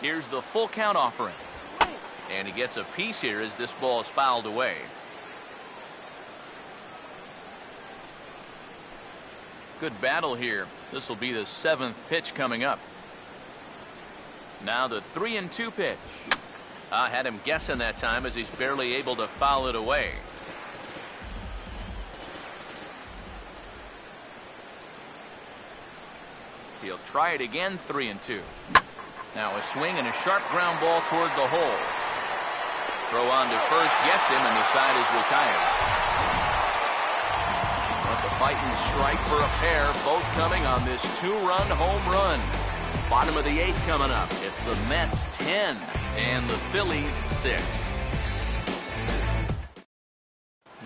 Here's the full count offering. And he gets a piece here as this ball is fouled away. Good battle here. This will be the 7th pitch coming up. Now the 3-2 pitch. I had him guessing that time as he's barely able to foul it away. He'll try it again, 3-2. Now a swing and a sharp ground ball toward the hole. Throw on to first gets him, and the side is retired. But the fighting strike for a pair, both coming on this 2-run home run. Bottom of the 8th coming up. It's the Mets 10 and the Phillies 6.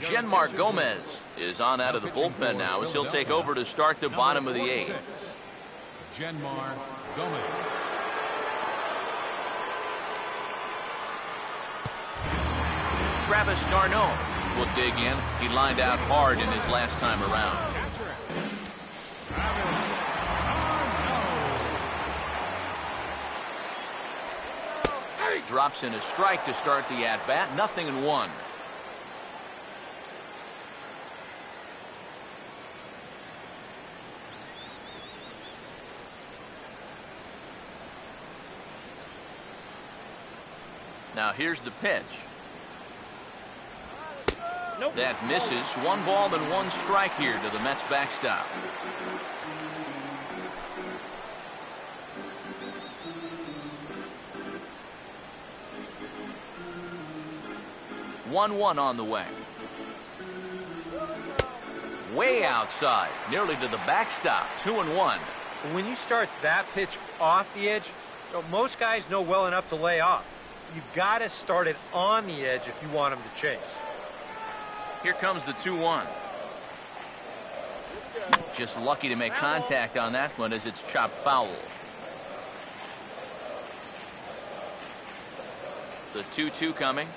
Genmar Gomez is on out of the bullpen now as he'll take over to start the bottom of the 8th. Genmar Gomez. Travis d'Arnaud will dig in. He lined out hard in his last time around. Drops in a strike to start the at-bat. 0-1. Now here's the pitch. Nope. That misses. 1 ball and 1 strike here to the Mets backstop. One on the way. Way outside, nearly to the backstop. 2-1. When you start that pitch off the edge, most guys know well enough to lay off. You've got to start it on the edge if you want him to chase. Here comes the 2-1. Just lucky to make contact on that one as it's chopped foul. The 2-2 coming.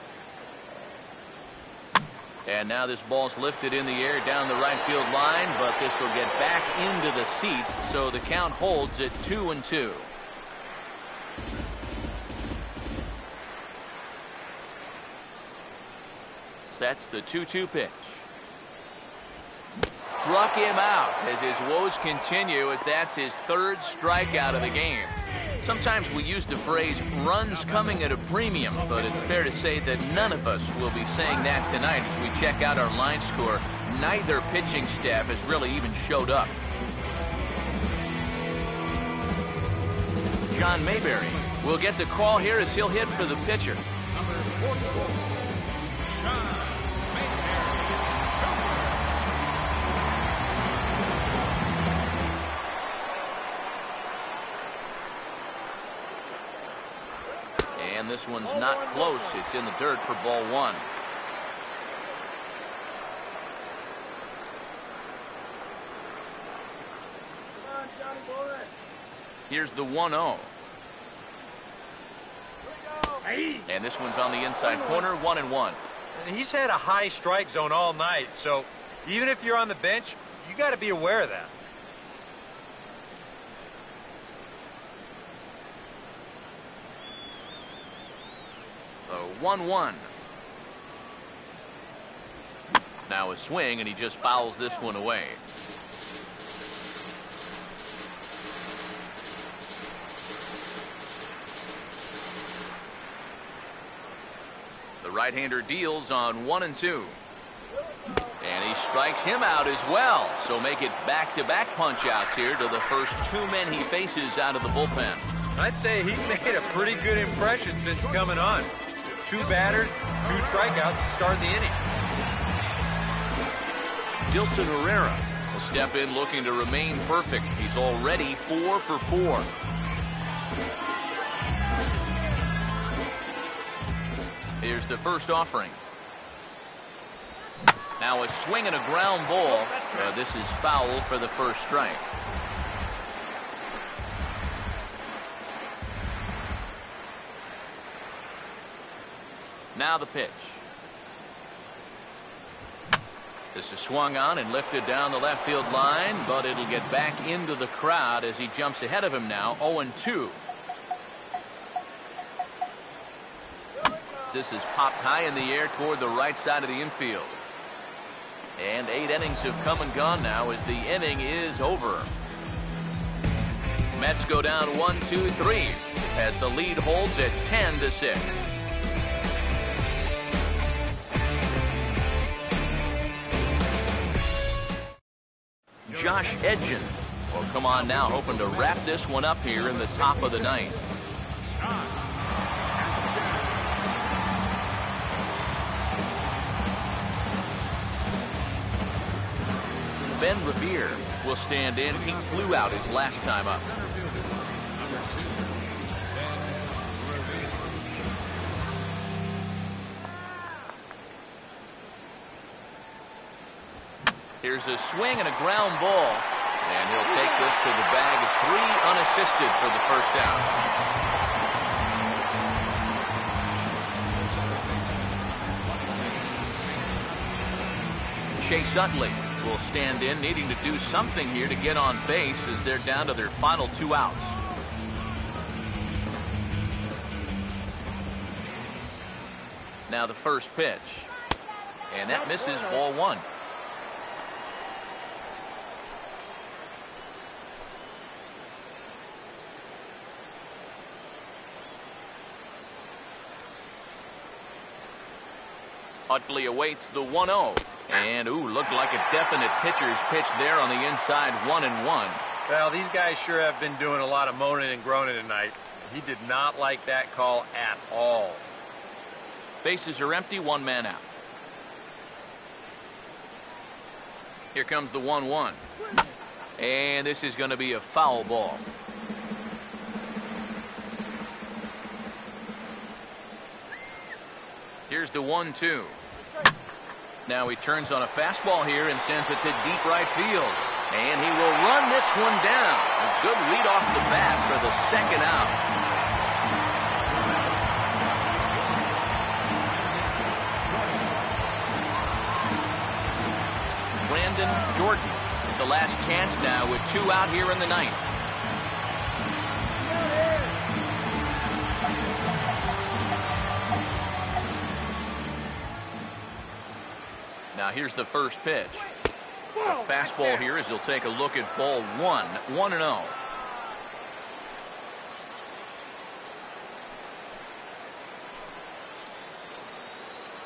And now this ball's lifted in the air down the right field line, but this will get back into the seats, so the count holds at 2-2. Sets the 2-2 pitch. Struck him out as his woes continue, as that's his 3rd strikeout of the game. Sometimes we use the phrase runs coming at a premium, but it's fair to say that none of us will be saying that tonight as we check out our line score. Neither pitching staff has really even showed up. John Mayberry will get the call here as he'll hit for the pitcher. Number 44, John Mayberry. And this one's not close. It's in the dirt for ball 1. Come on, Johnny boy. Here's the 1-0. And this one's on the inside corner, 1-1. And he's had a high strike zone all night, so even if you're on the bench, you got to be aware of that. The 1-1. Now a swing, and he just fouls this one away. The right-hander deals on 1-2. And he strikes him out as well. So make it back-to-back punch-outs here to the first 2 men he faces out of the bullpen. I'd say he's made a pretty good impression since coming on. 2 batters, 2 strikeouts to start the inning. Dilson Herrera will step in looking to remain perfect. He's already 4 for 4. Here's the first offering. Now a swing and a ground ball. This is foul for the first strike. Now the pitch. This is swung on and lifted down the left field line, but it'll get back into the crowd as he jumps ahead of him now, 0-2. This is popped high in the air toward the right side of the infield. And 8 innings have come and gone now as the inning is over. Mets go down 1-2-3 as the lead holds at 10-6. Josh Edgen will come on now, hoping to wrap this one up here in the top of the ninth. Ben Revere will stand in. He flew out his last time up. Here's a swing and a ground ball. And he'll take this to the bag of 3 unassisted for the first out. Chase Utley will stand in, needing to do something here to get on base as they're down to their final 2 outs. Now the first pitch. And that misses, ball 1. Utley awaits the 1-0. And, looked like a definite pitcher's pitch there on the inside, 1-1. Well, these guys sure have been doing a lot of moaning and groaning tonight. He did not like that call at all. Bases are empty, 1 man out. Here comes the 1-1. And this is going to be a foul ball. Here's the 1-2. Now he turns on a fastball here and sends it to deep right field. And he will run this one down. A good lead off the bat for the second out. Brandon Jordan, the last chance now with 2 out here in the ninth. Now here's the first pitch. A fastball here as he'll take a look at ball 1, 1-0.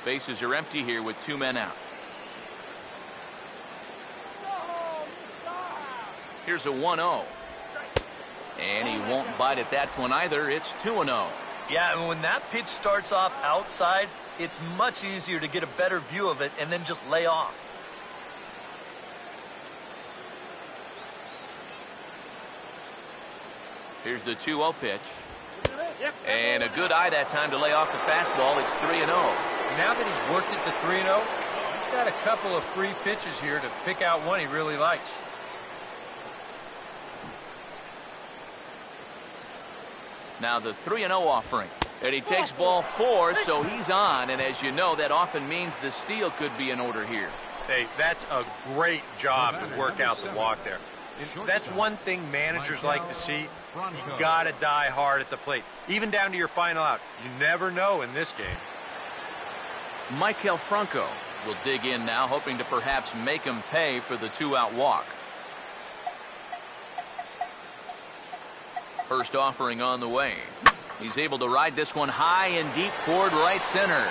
Bases are empty here with 2 men out. Here's a 1-0. And he won't bite at that one either. It's 2-0. Yeah, and when that pitch starts off outside, it's much easier to get a better view of it and then just lay off. Here's the 2-0 pitch. And a good eye that time to lay off the fastball. It's 3-0. Now that he's worked it to 3-0, he's got a couple of free pitches here to pick out one he really likes. Now the 3-0 offering. And he takes ball 4, so he's on. And as you know, that often means the steal could be in order here. Hey, that's a great job to work out the walk there. That's one thing managers like to see. You got to die hard at the plate, even down to your final out. You never know in this game. Michael Franco will dig in now, hoping to perhaps make him pay for the 2-out walk. First offering on the way. He's able to ride this one high and deep toward right center.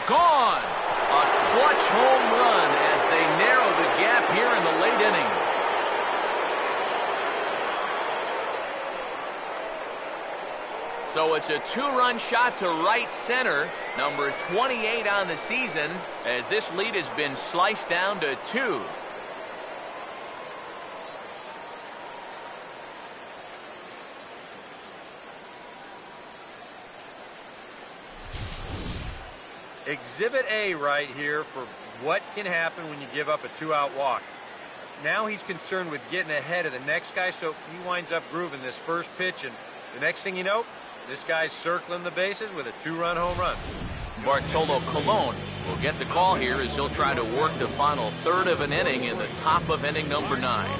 Gone! A clutch home run as they narrow the gap here in the late inning. So it's a 2-run shot to right center, number 28 on the season, as this lead has been sliced down to 2. Exhibit A right here for what can happen when you give up a 2-out walk. Now he's concerned with getting ahead of the next guy, so he winds up grooving this first pitch, and the next thing you know, this guy's circling the bases with a 2-run home run. Bartolo Colon will get the call here as he'll try to work the final third of an inning in the top of inning number 9.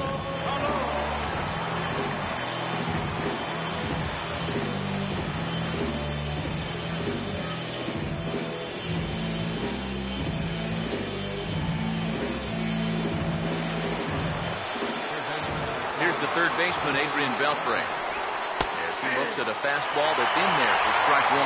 Here's the third baseman, Adrian Beltre. He looks at a fastball that's in there for strike 1.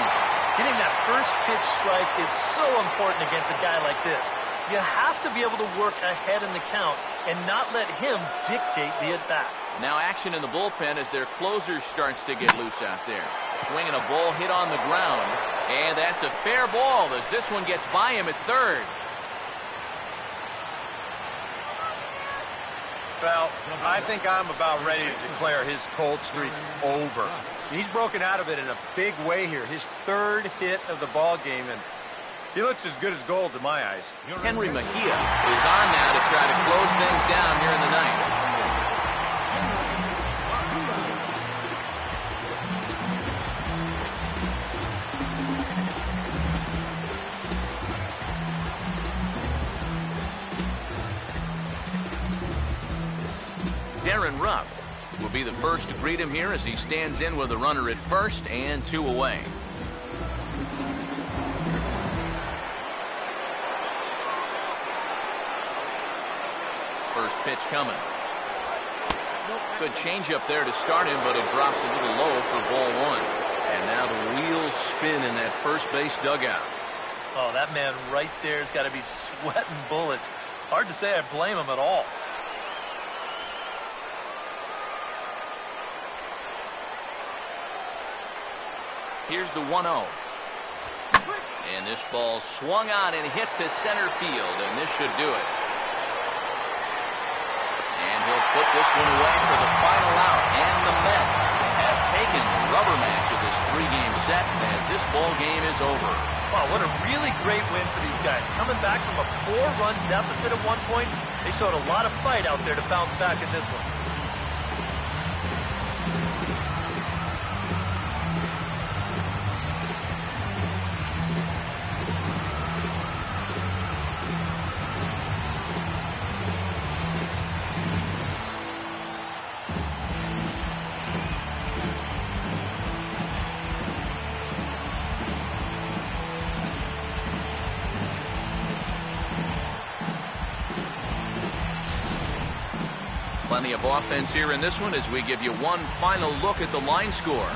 Getting that first pitch strike is so important against a guy like this. You have to be able to work ahead in the count and not let him dictate the at-bat. Now action in the bullpen as their closer starts to get loose out there. Swinging a ball hit on the ground, and that's a fair ball as this one gets by him at third. Well, I think I'm about ready to declare his cold streak over. He's broken out of it in a big way here. His third hit of the ball game, and he looks as good as gold to my eyes. Henry Mejia is on now to try to close things down here in the ninth. Darren Ruff will be the first to greet him here as he stands in with a runner at first and 2 away. First pitch coming. Good changeup there to start him, but it drops a little low for ball 1. And now the wheels spin in that first base dugout. Oh, that man right there has got to be sweating bullets. Hard to say I blame him at all. Here's the 1-0. And this ball swung on and hit to center field, and this should do it. And he'll put this one away for the final out. And the Mets have taken the rubber match of this 3-game set as this ball game is over. Wow, what a really great win for these guys. Coming back from a 4-run deficit at one point, they showed a lot of fight out there to bounce back in this one. Plenty of offense here in this one as we give you one final look at the line score.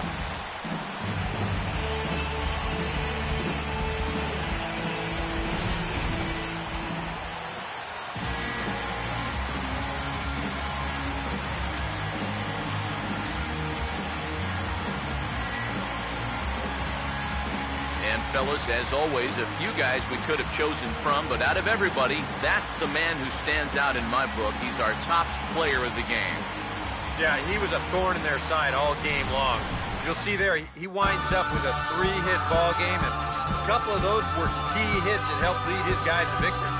And fellas, as always, a few guys we could have chosen from, but out of everybody, that's the man who stands out in my book. He's our top player of the game. Yeah, he was a thorn in their side all game long. You'll see there, he winds up with a 3-hit ball game, and a couple of those were key hits that helped lead his guys to victory.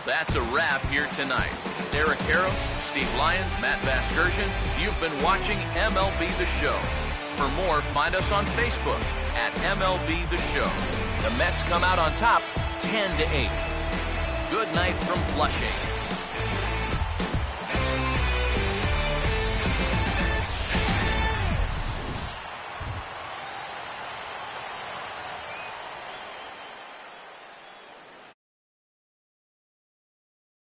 That's a wrap here tonight. Derek Harrow, Steve Lyons, Matt Vasgersian, you've been watching MLB The Show. For more, find us on Facebook at MLB The Show. The Mets come out on top 10-8. Good night from Flushing.